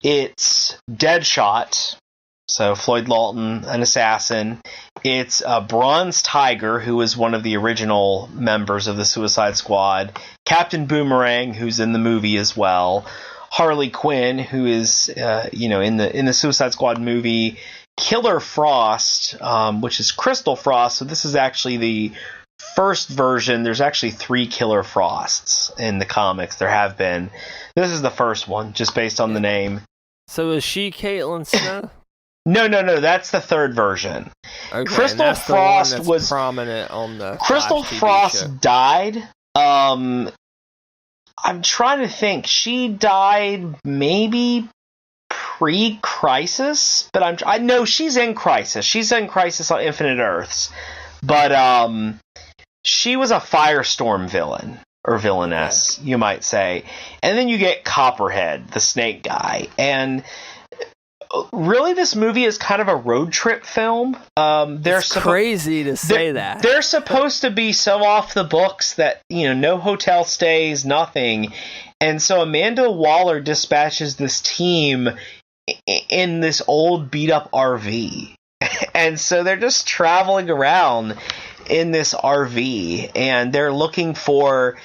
Speaker 5: it's Deadshot, so Floyd Lawton, an assassin. It's Bronze Tiger, who is one of the original members of the Suicide Squad. Captain Boomerang, who's in the movie as well. Harley Quinn, who is, in the Suicide Squad movie. Killer Frost, which is Crystal Frost. So this is actually the first version. There's actually 3 Killer Frosts in the comics. There have been. This is the first one, just based on the name.
Speaker 3: So is she Caitlin Snow?
Speaker 5: No. That's the third version.
Speaker 3: Okay,
Speaker 5: Crystal Frost was
Speaker 3: prominent on the
Speaker 5: Crystal
Speaker 3: Flash TV
Speaker 5: Frost
Speaker 3: show.
Speaker 5: Died. I'm trying to think. She died maybe pre-Crisis, but I know she's in Crisis. She's in Crisis on Infinite Earths, but she was a Firestorm villain, or villainess, you might say. And then you get Copperhead, the snake guy, and really this movie is kind of a road trip film.
Speaker 3: It's crazy to say that.
Speaker 5: They're supposed to be so off the books that, no hotel stays, nothing. And so Amanda Waller dispatches this team in this old beat-up RV. And so they're just traveling around in this RV, and they're looking for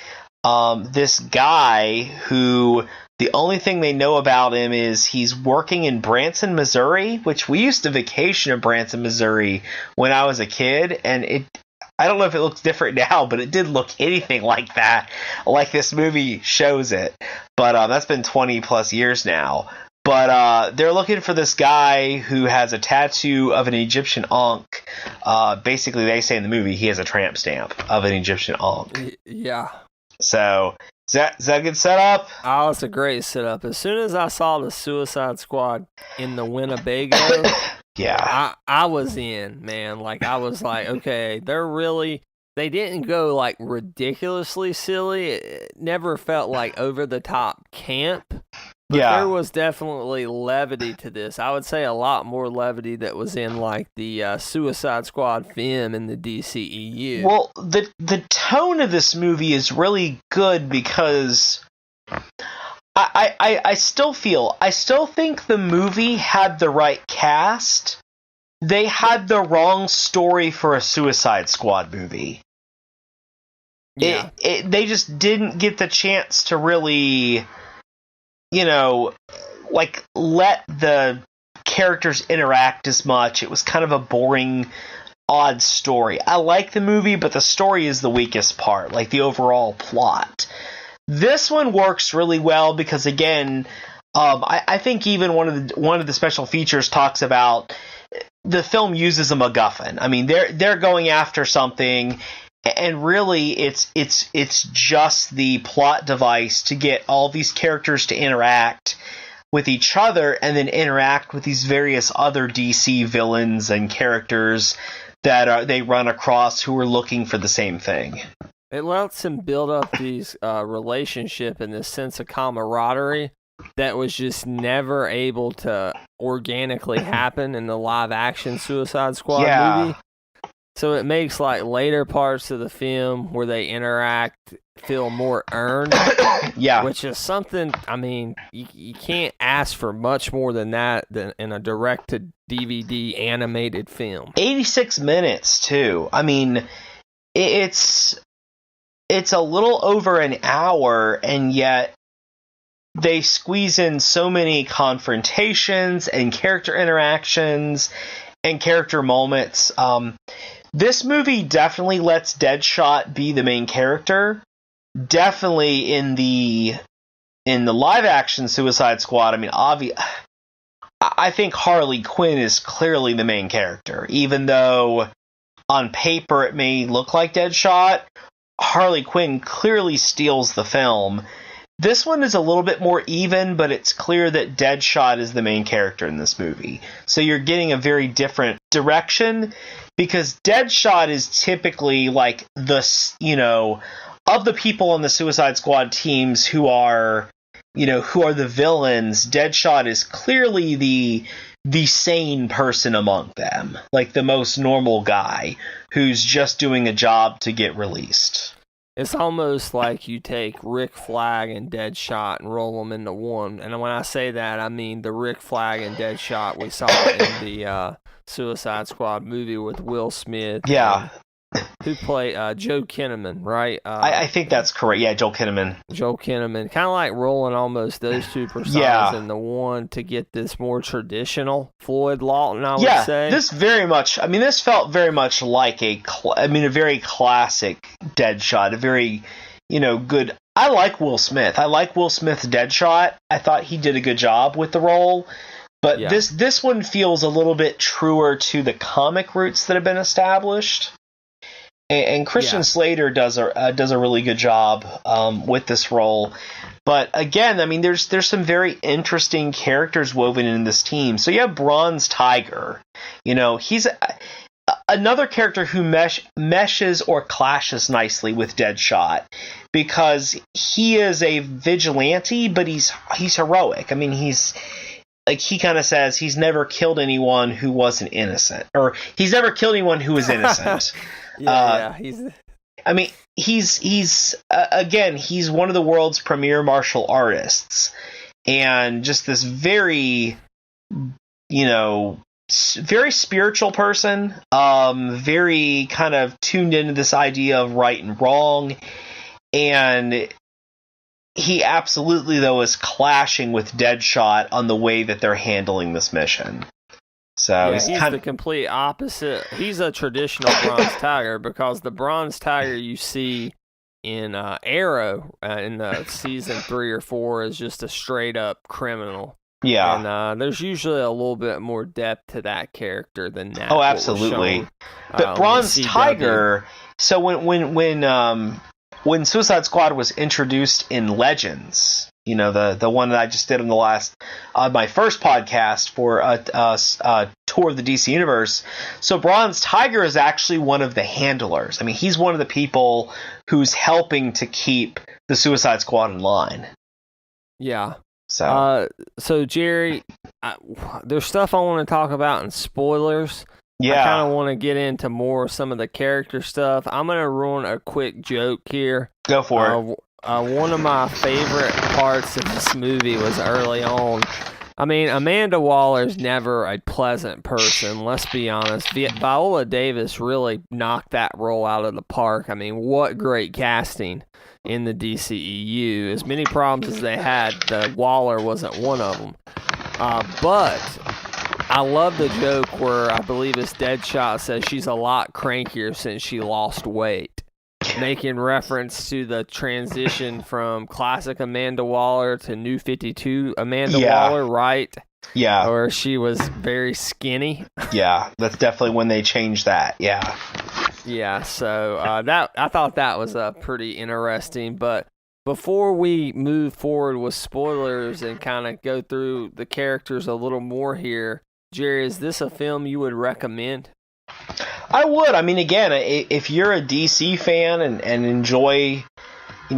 Speaker 5: this guy who the only thing they know about him is he's working in Branson, Missouri, which we used to vacation in Branson, Missouri when I was a kid, and I don't know if it looks different now, but it did look anything like that, like this movie shows it. But that's been 20 plus years now. But they're looking for this guy who has a tattoo of an Egyptian Ankh. Basically, they say in the movie he has a tramp stamp of an Egyptian Ankh.
Speaker 3: Yeah.
Speaker 5: So, is that a good setup?
Speaker 3: Oh, it's a great setup. As soon as I saw the Suicide Squad in the Winnebago,
Speaker 5: yeah,
Speaker 3: I was in, man. Like, I was like, okay, they didn't go, like, ridiculously silly. It never felt like over-the-top camp. But there was definitely levity to this. I would say a lot more levity that was in, like, the Suicide Squad film in the DCEU.
Speaker 5: Well, the tone of this movie is really good because I still think the movie had the right cast. They had the wrong story for a Suicide Squad movie.
Speaker 3: Yeah.
Speaker 5: They just didn't get the chance to really, let the characters interact as much. It was kind of a boring odd story. I like the movie, but the story is the weakest part, like the overall plot. This one works really well because, again, I think even one of the special features talks about the film uses a MacGuffin. I mean, they're going after something, and really it's just the plot device to get all these characters to interact with each other and then interact with these various other DC villains and characters that they run across who are looking for the same thing.
Speaker 3: It lets him build up these relationship and this sense of camaraderie that was just never able to organically happen in the live-action Suicide Squad movie. So it makes like later parts of the film where they interact feel more earned.
Speaker 5: Yeah.
Speaker 3: Which is something, I mean, you can't ask for much more than that than in a direct-to-DVD animated film.
Speaker 5: 86 minutes, too. I mean, it's a little over an hour, and yet they squeeze in so many confrontations and character interactions and character moments. This movie definitely lets Deadshot be the main character. Definitely in the live action Suicide Squad, I mean, I think Harley Quinn is clearly the main character. Even though on paper it may look like Deadshot, Harley Quinn clearly steals the film. This one is a little bit more even, but it's clear that Deadshot is the main character in this movie. So you're getting a very different direction, because Deadshot is typically like of the people on the Suicide Squad teams who are the villains, Deadshot is clearly the sane person among them, like the most normal guy who's just doing a job to get released.
Speaker 3: It's almost like you take Rick Flag and Deadshot and roll them into one. And when I say that, I mean the Rick Flag and Deadshot we saw in the Suicide Squad movie with Will Smith.
Speaker 5: Yeah.
Speaker 3: Who played Joe Kinnaman, right?
Speaker 5: I think that's correct. Yeah, Joel Kinnaman.
Speaker 3: Joel Kinnaman. Kind of like rolling almost those two personas into one to get this more traditional Floyd Lawton, I would say.
Speaker 5: This felt very much like a very classic Deadshot. A very, good. I like Will Smith. I like Will Smith's Deadshot. I thought he did a good job with the role. But this one feels a little bit truer to the comic roots that have been established. And Christian Slater does a really good job with this role. But again, I mean, there's some very interesting characters woven in this team. So you have Bronze Tiger. He's another character who meshes or clashes nicely with Deadshot, because he is a vigilante, but he's heroic. I mean, he kind of says he's never killed anyone who wasn't innocent, or he's never killed anyone who was innocent. He's one of the world's premier martial artists, and just this very, very spiritual person, very kind of tuned into this idea of right and wrong, and he absolutely, though, is clashing with Deadshot on the way that they're handling this mission. So
Speaker 3: he's the complete opposite. He's a traditional Bronze Tiger, because the Bronze Tiger you see in Arrow in the season 3 or 4 is just a straight up criminal. Yeah, and there's usually a little bit more depth to that character than that.
Speaker 5: Oh, absolutely. But Bronze Tiger. So when Suicide Squad was introduced in Legends, the one that I just did on my first podcast for a tour of the DC Universe. So Bronze Tiger is actually one of the handlers. I mean, he's one of the people who's helping to keep the Suicide Squad in line.
Speaker 3: Yeah. So Jerry, there's stuff I want to talk about in spoilers. Yeah. I kind of want to get into more of some of the character stuff. I'm going to ruin a quick joke here.
Speaker 5: Go for it.
Speaker 3: One of my favorite parts of this movie was early on. I mean, Amanda Waller's never a pleasant person, let's be honest. Viola Davis really knocked that role out of the park. I mean, what great casting in the DCEU. As many problems as they had, Waller wasn't one of them. But I love the joke where I believe it's Deadshot says she's a lot crankier since she lost weight, making reference to the transition from classic Amanda Waller to New 52 Amanda Waller, right?
Speaker 5: Yeah.
Speaker 3: Or she was very skinny.
Speaker 5: Yeah, that's definitely when they changed that. Yeah.
Speaker 3: Yeah, so that I thought that was pretty interesting. But before we move forward with spoilers and kind of go through the characters a little more here, Jerry, is this a film you would recommend?
Speaker 5: I would. I mean, again, if you're a DC fan and enjoy,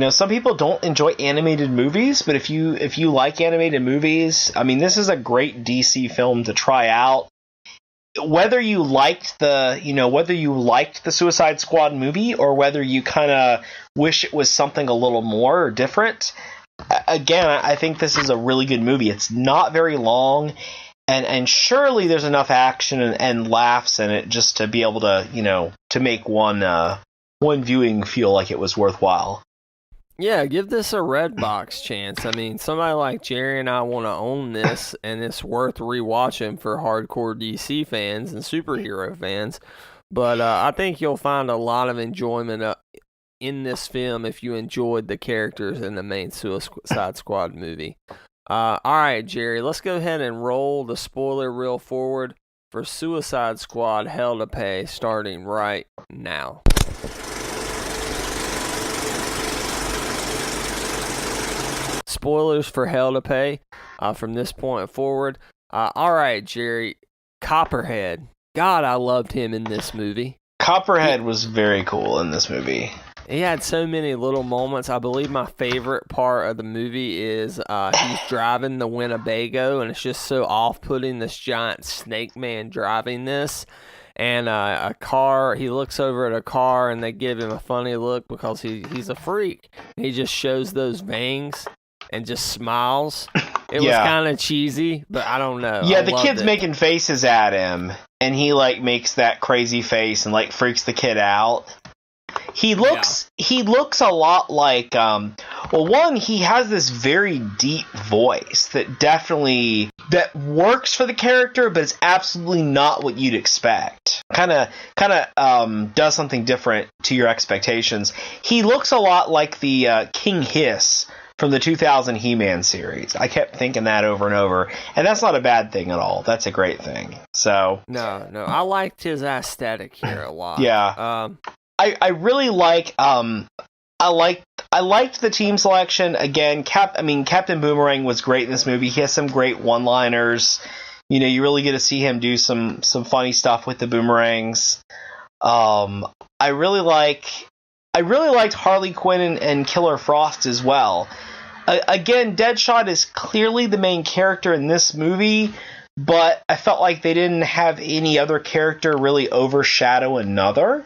Speaker 5: some people don't enjoy animated movies, but if you like animated movies, I mean, this is a great DC film to try out. Whether you liked the Suicide Squad movie or whether you kind of wish it was something a little more different, again, I think this is a really good movie. It's not very long. And surely there's enough action and laughs in it just to be able to, to make one viewing feel like it was worthwhile.
Speaker 3: Yeah, give this a Redbox chance. I mean, somebody like Jerry and I want to own this, and it's worth rewatching for hardcore DC fans and superhero fans. But I think you'll find a lot of enjoyment in this film if you enjoyed the characters in the main Suicide Squad movie. All right, Jerry, let's go ahead and roll the spoiler reel forward for Suicide Squad Hell to Pay, starting right now. Spoilers for Hell to Pay from this point forward. All right, Jerry, Copperhead. God, I loved him in this movie.
Speaker 5: Copperhead was very cool in this movie.
Speaker 3: He had so many little moments. I believe my favorite part of the movie is he's driving the Winnebago, and it's just so off-putting, this giant snake man driving this. And a car, he looks over at a car, and they give him a funny look because he's a freak. He just shows those fangs and just smiles. It was kind of cheesy, but I don't know.
Speaker 5: Yeah, the kid's making faces at him, and he, makes that crazy face and, freaks the kid out. He looks a lot like, he has this very deep voice that works for the character, but it's absolutely not what you'd expect. Kind of does something different to your expectations. He looks a lot like the King Hiss from the 2000 He-Man series. I kept thinking that over and over, and that's not a bad thing at all. That's a great thing. So
Speaker 3: no, I liked his aesthetic here a lot.
Speaker 5: Yeah. I really like I liked the team selection. Again, Captain Boomerang was great in this movie. He has some great one-liners. You really get to see him do some funny stuff with the boomerangs. I really liked Harley Quinn and Killer Frost as well. Again, Deadshot is clearly the main character in this movie, but I felt like they didn't have any other character really overshadow another.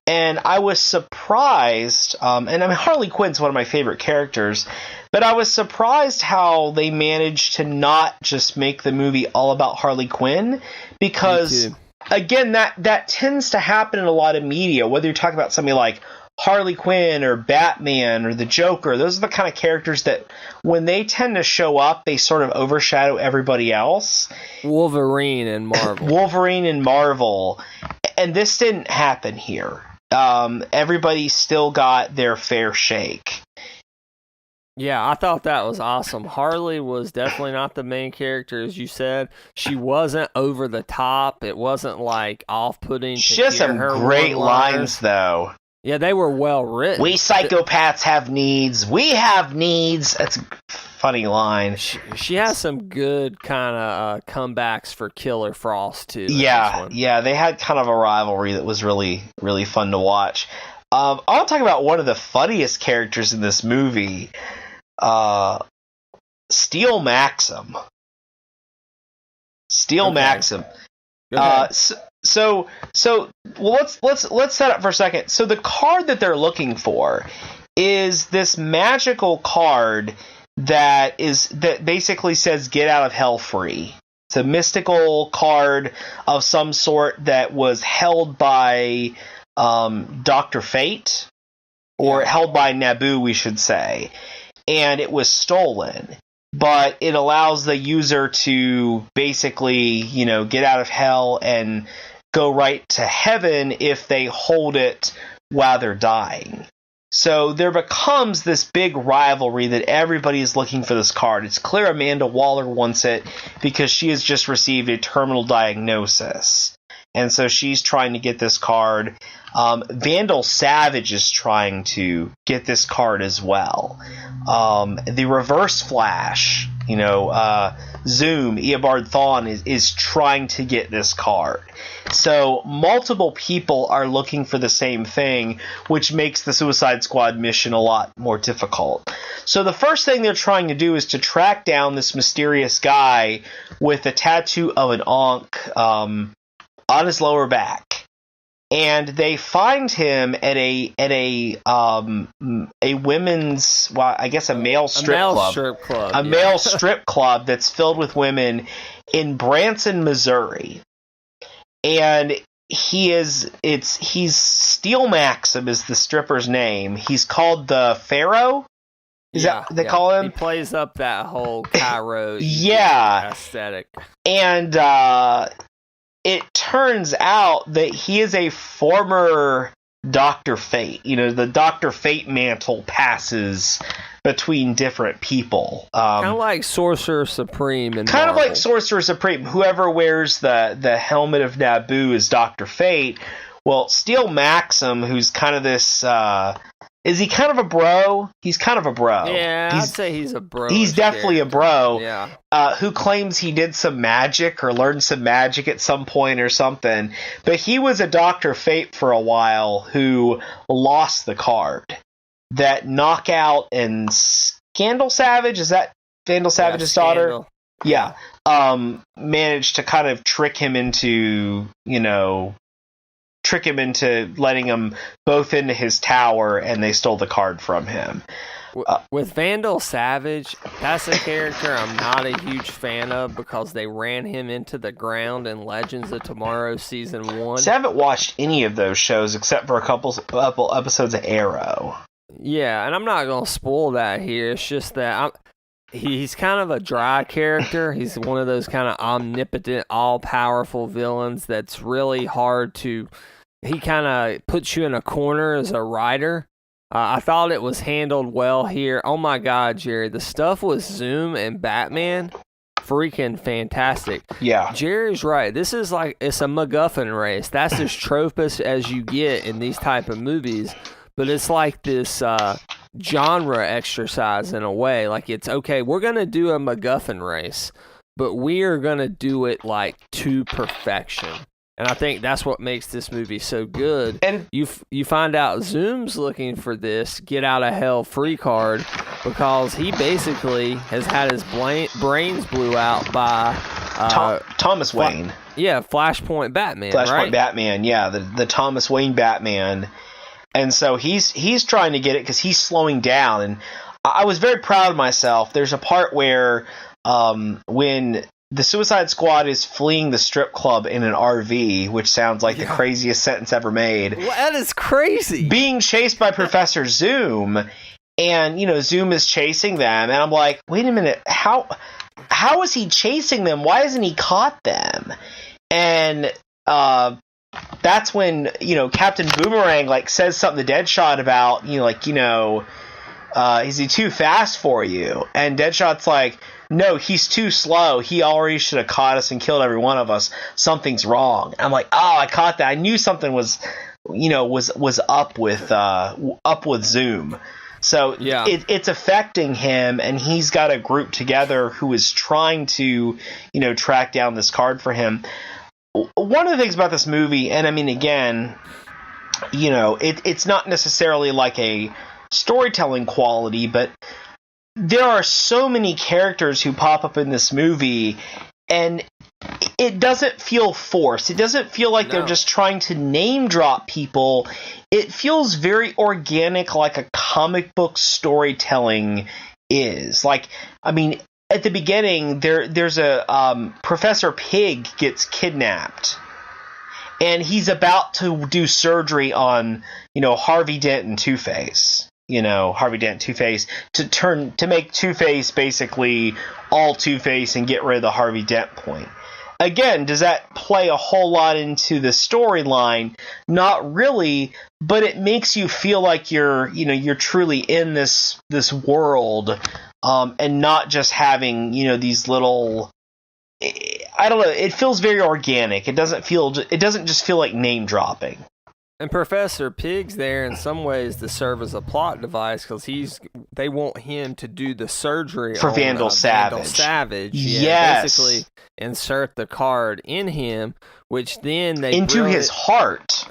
Speaker 5: And I was surprised, Harley Quinn's one of my favorite characters, but I was surprised how they managed to not just make the movie all about Harley Quinn, because, again, that tends to happen in a lot of media, whether you're talking about somebody like Harley Quinn or Batman or the Joker. Those are the kind of characters that when they tend to show up, they sort of overshadow everybody else.
Speaker 3: Wolverine and Marvel. And this didn't happen here. Everybody still got their fair shake. Yeah, I thought that was awesome. Harley was definitely not the main character, as you said. She wasn't over the top. It wasn't off-putting.
Speaker 5: She has some great lines, though.
Speaker 3: Yeah, they were well written.
Speaker 5: We psychopaths have needs. We have needs. That's a funny line.
Speaker 3: She has some good kind of comebacks for Killer Frost, too.
Speaker 5: Yeah, they had kind of a rivalry that was really, really fun to watch. I want to talk about one of the funniest characters in this movie, Steel Maxim. Maxim. So let's set up for a second. So the card that they're looking for is this magical card that basically says "Get out of hell free." It's a mystical card of some sort that was held by Dr. Fate, or held by Naboo, we should say, and it was stolen. but it allows the user to basically, get out of hell and go right to heaven if they hold it while they're dying. So there becomes this big rivalry that everybody is looking for this card. It's clear Amanda Waller wants it because she has just received a terminal diagnosis. And so she's trying to get this card. Vandal Savage is trying to get this card as well. The Reverse Flash, Zoom, Eobard Thawne is trying to get this card. So multiple people are looking for the same thing, which makes the Suicide Squad mission a lot more difficult. So the first thing they're trying to do is to track down this mysterious guy with a tattoo of an Ankh on his lower back. And they find him at a women's, well, I guess a male strip club. A male strip club that's filled with women in Branson, Missouri. And he's Steel Maxim is the stripper's name. He's called the Pharaoh. Is that what they call him?
Speaker 3: He plays up that whole Cairo aesthetic. And
Speaker 5: it turns out that he is a former Dr. Fate. The Dr. Fate mantle passes between different people.
Speaker 3: Kind of like Sorcerer Supreme.
Speaker 5: Whoever wears the helmet of Naboo is Dr. Fate. Well, Steel Maxim, who's kind of this... is he kind of a bro? He's kind of a bro.
Speaker 3: Yeah, I'd say he's a bro.
Speaker 5: He's definitely a bro.
Speaker 3: Yeah.
Speaker 5: Who claims he did some magic or learned some magic at some point or something. But he was a Dr. Fate for a while who lost the card. That Knockout and Scandal Savage, is that Vandal Savage's daughter? Yeah. Managed to kind of trick him into letting them both into his tower, and they stole the card from him.
Speaker 3: With Vandal Savage, that's a character I'm not a huge fan of because they ran him into the ground in Legends of Tomorrow Season 1.
Speaker 5: So I haven't watched any of those shows except for a couple episodes of Arrow.
Speaker 3: Yeah, and I'm not going to spoil that here. It's just that he's kind of a dry character. He's one of those kind of omnipotent, all-powerful villains that's really hard to... He kind of puts you in a corner as a writer. I thought it was handled well here. Oh my God, Jerry. The stuff with Zoom and Batman, freaking fantastic.
Speaker 5: Yeah.
Speaker 3: Jerry's right. This is like, it's a MacGuffin race. That's as tropist as you get in these type of movies. But it's like this genre exercise in a way. Like it's, okay, we're going to do a MacGuffin race, but we are going to do it like to perfection. And I think that's what makes this movie so good. And you find out Zoom's looking for this get out of hell free card because he basically has had his brains blew out by
Speaker 5: Thomas Wayne.
Speaker 3: Flashpoint Batman.
Speaker 5: Batman. Yeah, the Thomas Wayne Batman. And so he's trying to get it because he's slowing down. And I was very proud of myself. There's a part where when the Suicide Squad is fleeing the strip club in an RV, which sounds like the craziest sentence ever made.
Speaker 3: Well, that is crazy.
Speaker 5: Being chased by Professor Zoom, and Zoom is chasing them, and I'm like, wait a minute, how is he chasing them? Why hasn't he caught them? And that's when Captain Boomerang says something to Deadshot about is he too fast for you? And Deadshot's like, no, he's too slow. He already should have caught us and killed every one of us. Something's wrong. I'm like, oh, I caught that. I knew something was up with Zoom. So it's affecting him, and he's got a group together who is trying to track down this card for him. One of the things about this movie, and I mean, again, it's not necessarily like a storytelling quality, but there are so many characters who pop up in this movie, and it doesn't feel forced. It doesn't feel like they're just trying to name drop people. It feels very organic, like a comic book storytelling is. At the beginning, there's a Professor Pig gets kidnapped, and he's about to do surgery on Harvey Dent and Two-Face. Harvey Dent Two-Face to make Two-Face basically all Two-Face and get rid of the Harvey Dent point. Again, does that play a whole lot into the storyline? Not really, but it makes you feel like you're truly in this world, and not just having, these little, I don't know, it feels very organic. It doesn't just feel like name dropping.
Speaker 3: And Professor Pig's there in some ways to serve as a plot device because they want him to do the surgery
Speaker 5: for
Speaker 3: on
Speaker 5: Vandal Savage.
Speaker 3: Yes. Basically insert the card in him, which then they
Speaker 5: into his heart.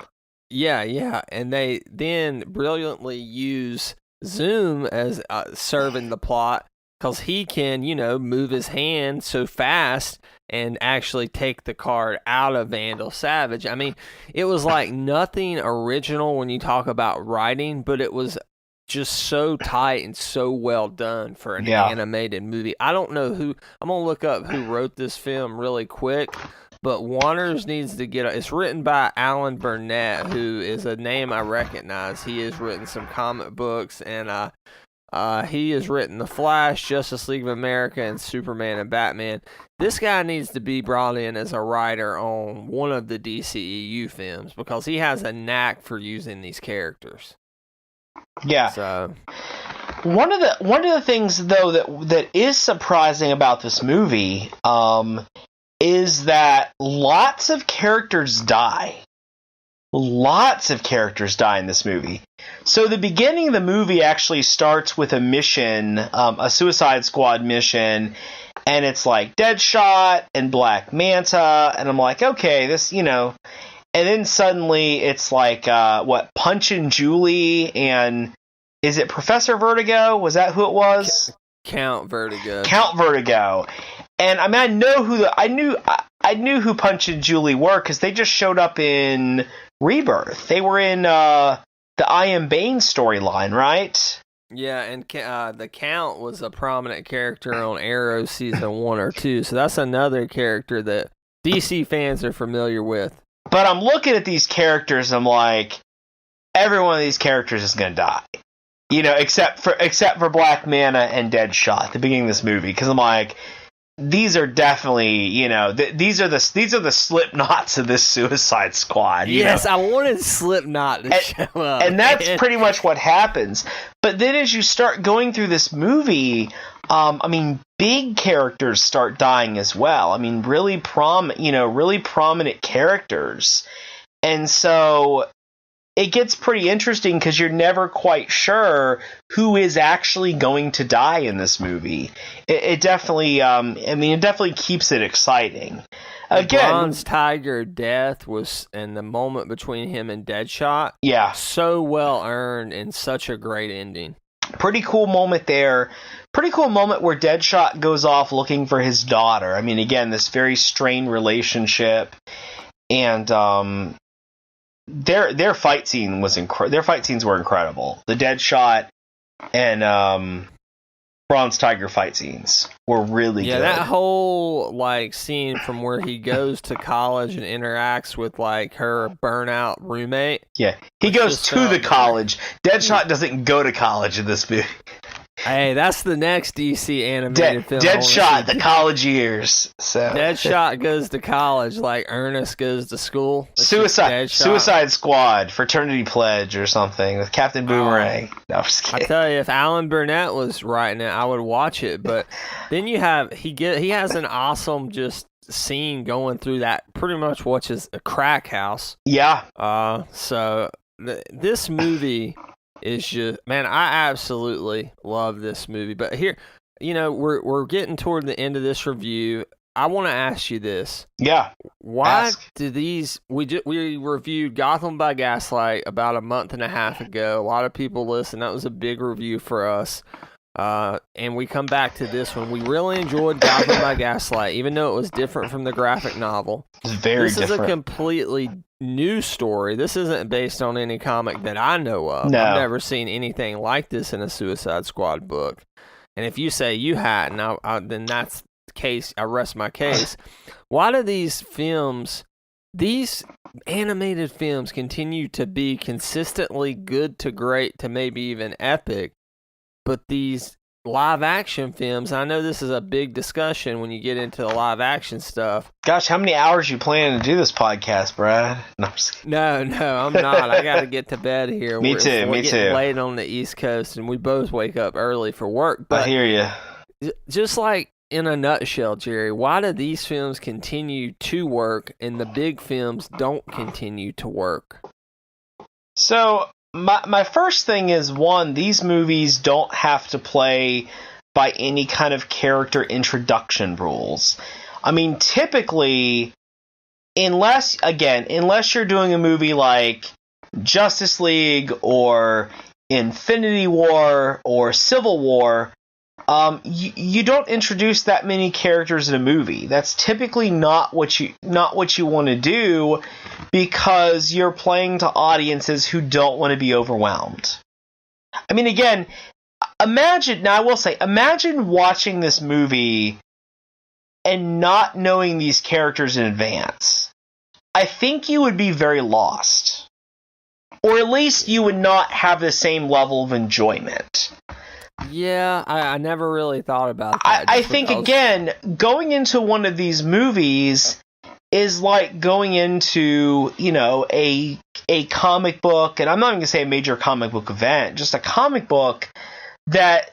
Speaker 3: Yeah, and they then brilliantly use Zoom as serving the plot because he can, move his hand so fast and actually take the card out of Vandal Savage. I mean, it was like nothing original when you talk about writing, but it was just so tight and so well done for an animated movie. I don't know who, I'm going to look up who wrote this film really quick, but Warner's needs to get it's written by Alan Burnett, who is a name I recognize. He has written some comic books, and he has written The Flash, Justice League of America, and Superman and Batman. This guy needs to be brought in as a writer on one of the DCEU films because he has a knack for using these characters.
Speaker 5: Yeah.
Speaker 3: So
Speaker 5: one of the things though that is surprising about this movie is that lots of characters die. Lots of characters die in this movie. So the beginning of the movie actually starts with a mission, a Suicide Squad mission, and it's like Deadshot and Black Manta, and I'm like, okay, this, and then suddenly it's like, Punch and Julie, and is it Professor Vertigo? Was that who it was?
Speaker 3: Count Vertigo.
Speaker 5: And I mean, I knew who Punch and Julie were because they just showed up in Rebirth. They were in the I Am Bane storyline, right?
Speaker 3: Yeah, and the Count was a prominent character on Arrow season 1 or 2, so that's another character that DC fans are familiar with.
Speaker 5: But I'm looking at these characters, and I'm like, every one of these characters is going to die. Except for Black Manta and Deadshot at the beginning of this movie, because I'm like, these are definitely, these are the Slipknots of this Suicide Squad.
Speaker 3: Yes, I wanted Slipknot to show up.
Speaker 5: And that's pretty much what happens. But then as you start going through this movie, big characters start dying as well. I mean, really prominent characters. And so it gets pretty interesting because you're never quite sure who is actually going to die in this movie. It definitely, it definitely keeps it exciting. Again,
Speaker 3: Bronze Tiger death was, and the moment between him and Deadshot, so well earned and such a great ending.
Speaker 5: Pretty cool moment there. Pretty cool moment where Deadshot goes off looking for his daughter. I mean, again, this very strained relationship, and their fight scene was their fight scenes were incredible. The Deadshot and Bronze Tiger fight scenes were really good.
Speaker 3: Yeah, that whole scene from where he goes to college and interacts with her burnout roommate.
Speaker 5: Yeah, he goes to the college. Deadshot doesn't go to college in this movie.
Speaker 3: Hey, that's the next DC animated film.
Speaker 5: Deadshot, the college years. So
Speaker 3: Deadshot goes to college like Ernest goes to school.
Speaker 5: Suicide Squad, Fraternity Pledge or something with Captain Boomerang. No, I'm just kidding.
Speaker 3: I tell you, if Alan Burnett was writing it, I would watch it. But then he has an awesome just scene going through that pretty much is a crack house.
Speaker 5: Yeah.
Speaker 3: So this movie is just, man, I absolutely love this movie. But here, we're getting toward the end of this review. I want to ask you this.
Speaker 5: Yeah.
Speaker 3: Why do these, we reviewed Gotham by Gaslight about a month and a half ago. A lot of people listened. That was a big review for us. And we come back to this one. We really enjoyed Gotham by Gaslight, even though it was different from the graphic novel.
Speaker 5: It's very different.
Speaker 3: This is a completely new story. This isn't based on any comic that I know of.
Speaker 5: No.
Speaker 3: I've never seen anything like this in a Suicide Squad book. And if you say you hadn't, then that's the case. I rest my case. Why do these films these animated films continue to be consistently good to great to maybe even epic, but these live action films, I know this is a big discussion when you get into the live action stuff.
Speaker 5: Gosh, how many hours you planning to do this podcast, Brad? No, I'm just kidding.
Speaker 3: No, I'm not. I got to get to bed here.
Speaker 5: Me
Speaker 3: We're
Speaker 5: too.
Speaker 3: getting late on the East Coast, and we both wake up early for work. But
Speaker 5: I hear you.
Speaker 3: Just like in a nutshell, Jerry, why do these films continue to work and the big films don't continue to work?
Speaker 5: So my first thing is, one, these movies don't have to play by any kind of character introduction rules. I mean, typically, unless you're doing a movie like Justice League or Infinity War or Civil War, you don't introduce that many characters in a movie. That's typically not what you want to do, because you're playing to audiences who don't want to be overwhelmed. I mean, again, imagine watching this movie and not knowing these characters in advance. I think you would be very lost. Or at least you would not have the same level of enjoyment.
Speaker 3: Yeah, I never really thought about that.
Speaker 5: I think, again, going into one of these movies is like going into, a comic book, and I'm not even going to say a major comic book event, just a comic book that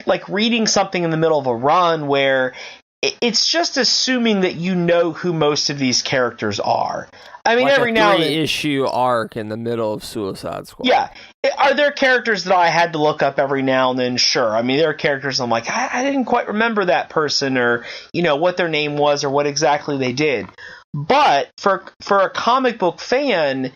Speaker 5: like reading something in the middle of a run where it's just assuming that you know who most of these characters are. I mean,
Speaker 3: like
Speaker 5: every now and then,
Speaker 3: issue arc in the middle of Suicide Squad.
Speaker 5: Yeah. Are there characters that I had to look up every now and then? Sure. I mean, there are characters I'm like, I didn't quite remember that person, or, what their name was or what exactly they did. But for a comic book fan,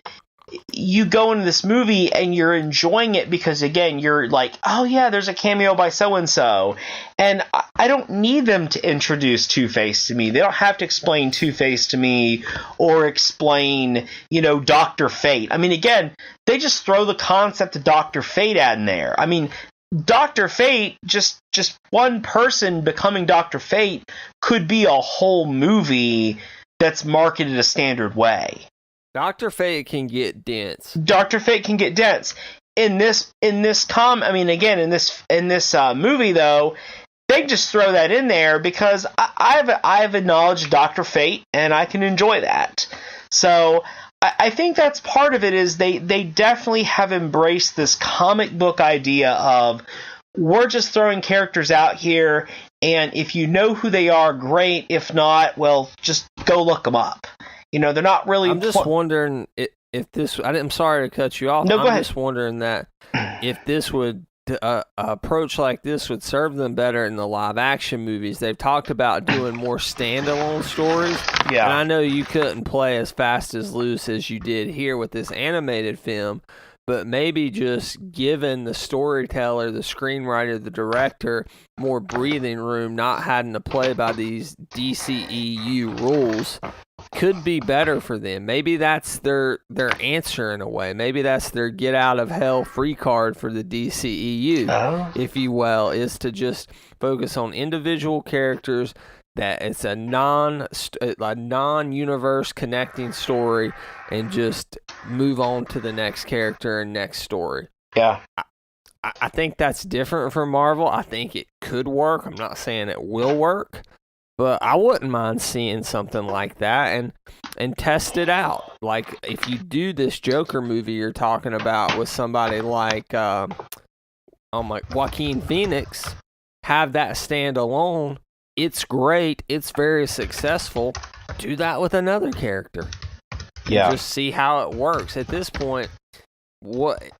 Speaker 5: you go into this movie and you're enjoying it because, again, you're like, oh yeah, there's a cameo by so-and-so. And I don't need them to introduce Two-Face to me. They don't have to explain Two-Face to me or explain, Dr. Fate. I mean, again, they just throw the concept of Dr. Fate in there. I mean, Dr. Fate, just one person becoming Dr. Fate could be a whole movie that's marketed a standard way.
Speaker 3: Dr. Fate can get dense.
Speaker 5: Dr. Fate can get dense. In this movie though, they just throw that in there because I've acknowledged Dr. Fate and I can enjoy that. So I think that's part of it, is they definitely have embraced this comic book idea of, we're just throwing characters out here, and if you know who they are, great. If not, well, just go look them up. They're not really...
Speaker 3: I'm just wondering if this... I'm sorry to cut you off.
Speaker 5: No, go ahead.
Speaker 3: I'm just wondering that if this would... approach like this would serve them better in the live action movies. They've talked about doing more standalone stories.
Speaker 5: Yeah.
Speaker 3: And I know you couldn't play as fast as loose as you did here with this animated film, but maybe just giving the storyteller, the screenwriter, the director more breathing room, not having to play by these DCEU rules, could be better for them. Maybe that's their answer in a way. Maybe that's their get out of hell free card for the DCEU, if you will, is to just focus on individual characters, that it's a non-universe connecting story, and just move on to the next character and next story.
Speaker 5: Yeah.
Speaker 3: I think that's different from Marvel. I think it could work. I'm not saying it will work, but I wouldn't mind seeing something like that and test it out. Like, if you do this Joker movie you're talking about with somebody like Joaquin Phoenix, have that stand alone. It's great. It's very successful. Do that with another character.
Speaker 5: Yeah.
Speaker 3: Just see how it works. At this point,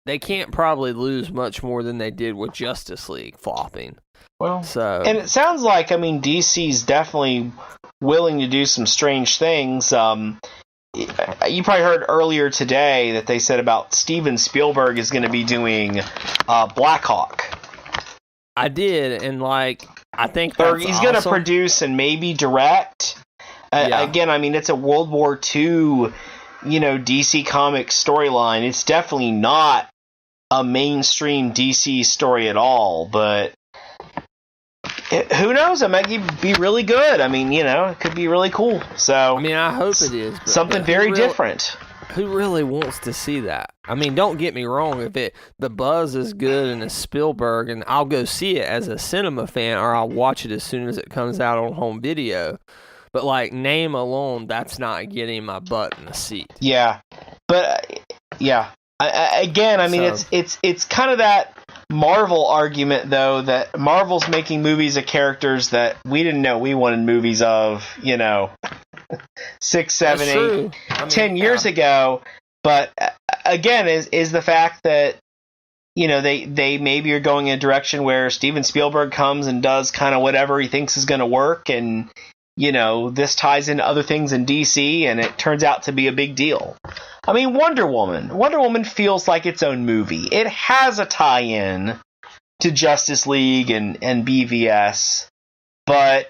Speaker 3: they can't probably lose much more than they did with Justice League flopping.
Speaker 5: Well, and it sounds like, DC's definitely willing to do some strange things. You probably heard earlier today that they said about Steven Spielberg is going to be doing Black Hawk.
Speaker 3: I did, and I think
Speaker 5: or
Speaker 3: that's
Speaker 5: he's going to
Speaker 3: awesome.
Speaker 5: produce and maybe direct. Again, it's a World War II, DC Comics storyline. It's definitely not a mainstream DC story at all, but Who knows? It might be really good. I mean, it could be really cool. So
Speaker 3: I mean, I hope it is. But
Speaker 5: something very different.
Speaker 3: Who really wants to see that? I mean, don't get me wrong. If the buzz is good and it's Spielberg, and I'll go see it as a cinema fan, or I'll watch it as soon as it comes out on home video. But like name alone, that's not getting my butt in the seat.
Speaker 5: Yeah, but yeah. I mean, it's kind of that Marvel argument though, that Marvel's making movies of characters that we didn't know we wanted movies of. 6, 7, 8, 10 years ago. But again, is the fact that they maybe are going in a direction where Steven Spielberg comes and does kind of whatever he thinks is going to work, and this ties into other things in DC, and it turns out to be a big deal. I mean, Wonder Woman feels like its own movie. It has a tie-in to Justice League and BVS, but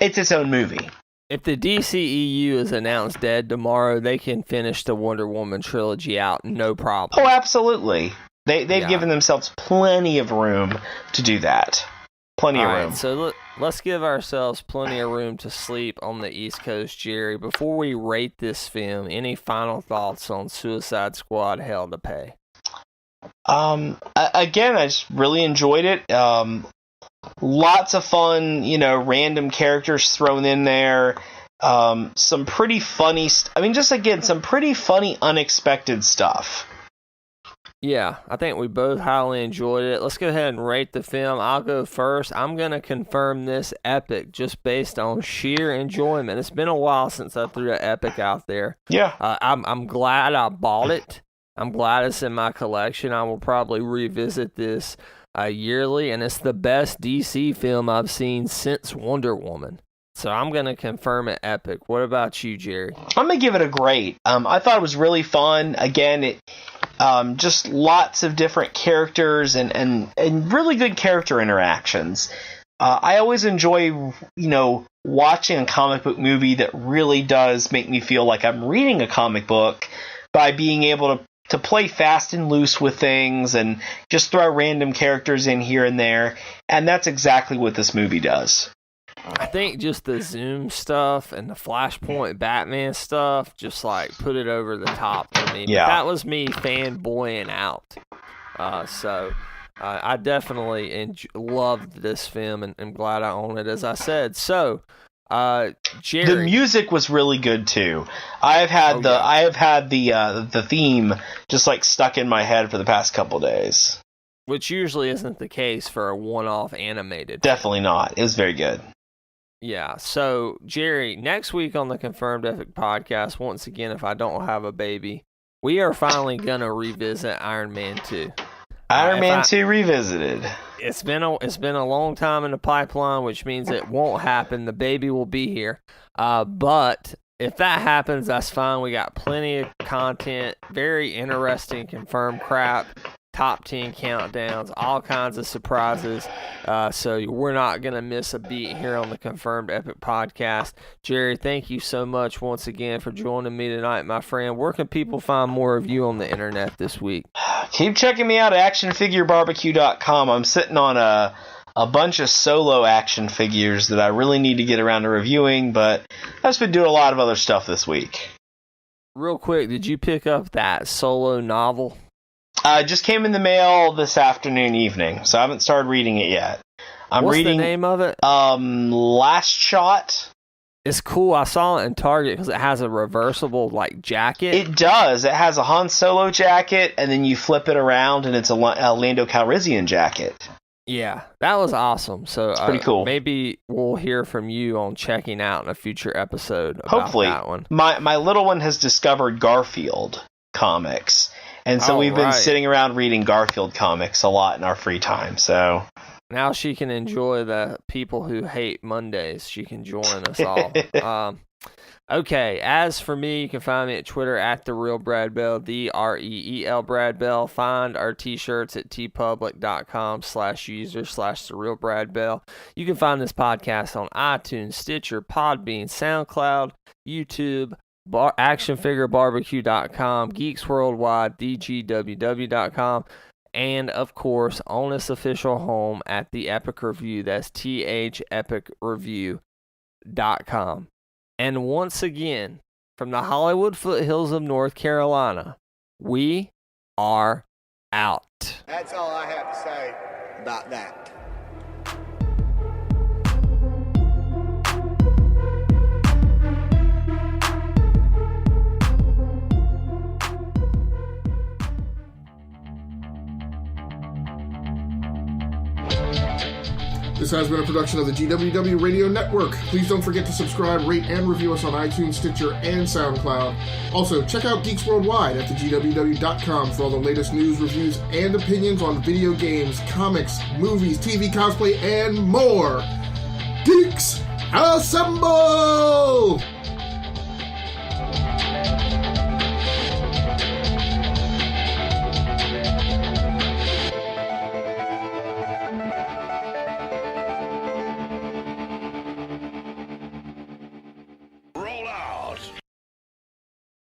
Speaker 5: it's its own movie.
Speaker 3: If the DCEU is announced dead tomorrow, they can finish the Wonder Woman trilogy out, no problem.
Speaker 5: Oh, absolutely. They've given themselves plenty of room to do that. Plenty of room.
Speaker 3: So let's give ourselves plenty of room to sleep on the East Coast, Jerry. Before we rate this film, any final thoughts on Suicide Squad Hell to Pay?
Speaker 5: Again, I just really enjoyed it. Lots of fun, random characters thrown in there. Some pretty funny some pretty funny, unexpected stuff.
Speaker 3: Yeah, I think we both highly enjoyed it. Let's go ahead and rate the film. I'll go first. I'm going to confirm this epic just based on sheer enjoyment. It's been a while since I threw an epic out there.
Speaker 5: Yeah.
Speaker 3: I'm glad I bought it. I'm glad it's in my collection. I will probably revisit this yearly, and it's the best DC film I've seen since Wonder Woman. So I'm going to confirm it epic. What about you, Jerry?
Speaker 5: I'm going to give it a great. I thought it was really fun. Again, it just lots of different characters and really good character interactions. I always enjoy, watching a comic book movie that really does make me feel like I'm reading a comic book by being able to play fast and loose with things and just throw random characters in here and there. And that's exactly what this movie does.
Speaker 3: I think just the Zoom stuff and the Flashpoint Batman stuff just like put it over the top for me.
Speaker 5: Yeah.
Speaker 3: But that was me fanboying out. So I definitely loved this film and am glad I own it, as I said. So, Jerry,
Speaker 5: the music was really good too. I have had the theme just like stuck in my head for the past couple days,
Speaker 3: which usually isn't the case for a one-off animated.
Speaker 5: Definitely not. It was very good.
Speaker 3: Yeah. So, Jerry, next week on the Confirmed Epic podcast, once again, if I don't have a baby, we are finally gonna revisit Iron Man 2.
Speaker 5: Iron Man 2 revisited.
Speaker 3: It's been a long time in the pipeline, which means it won't happen. The baby will be here. But if that happens, that's fine. We got plenty of content, very interesting confirmed crap, top 10 countdowns, all kinds of surprises. So we're not going to miss a beat here on the Confirmed Epic podcast. Jerry, thank you so much once again for joining me tonight, my friend. Where can people find more of you on the internet this week?
Speaker 5: Keep checking me out at actionfigurebarbecue.com. I'm sitting on a bunch of solo action figures that I really need to get around to reviewing, but I've just been doing a lot of other stuff this week.
Speaker 3: Real quick, did you pick up that solo novel?
Speaker 5: It just came in the mail this evening, so I haven't started reading it yet.
Speaker 3: What's the name of it?
Speaker 5: Last Shot.
Speaker 3: It's cool. I saw it in Target because it has a reversible jacket.
Speaker 5: It does. It has a Han Solo jacket, and then you flip it around, and it's a Lando Calrissian jacket.
Speaker 3: Yeah, that was awesome. So
Speaker 5: it's pretty cool.
Speaker 3: Maybe we'll hear from you on checking out in a future episode about
Speaker 5: Hopefully.
Speaker 3: That one.
Speaker 5: My little one has discovered Garfield comics, and so we've been sitting around reading Garfield comics a lot in our free time. So
Speaker 3: now she can enjoy the people who hate Mondays. She can join us all. Okay, as for me, you can find me at Twitter at TheRealBradBell, DREEL Brad Bell. Find our t-shirts at tpublic.com/user/TheRealBradBell. You can find this podcast on iTunes, Stitcher, Podbean, SoundCloud, YouTube, actionfigurebarbecue.com, Geeks Worldwide, DGWW.com. and of course on its official home at the Epic Review. That's thepicreview.com. And once again, from the Hollywood foothills of North Carolina, we are out.
Speaker 7: That's all I have to say about that.
Speaker 11: This has been a production of the GWW Radio Network. Please don't forget to subscribe, rate, and review us on iTunes, Stitcher, and SoundCloud. Also, check out Geeks Worldwide at thegww.com for all the latest news, reviews, and opinions on video games, comics, movies, TV, cosplay, and more. Geeks, assemble!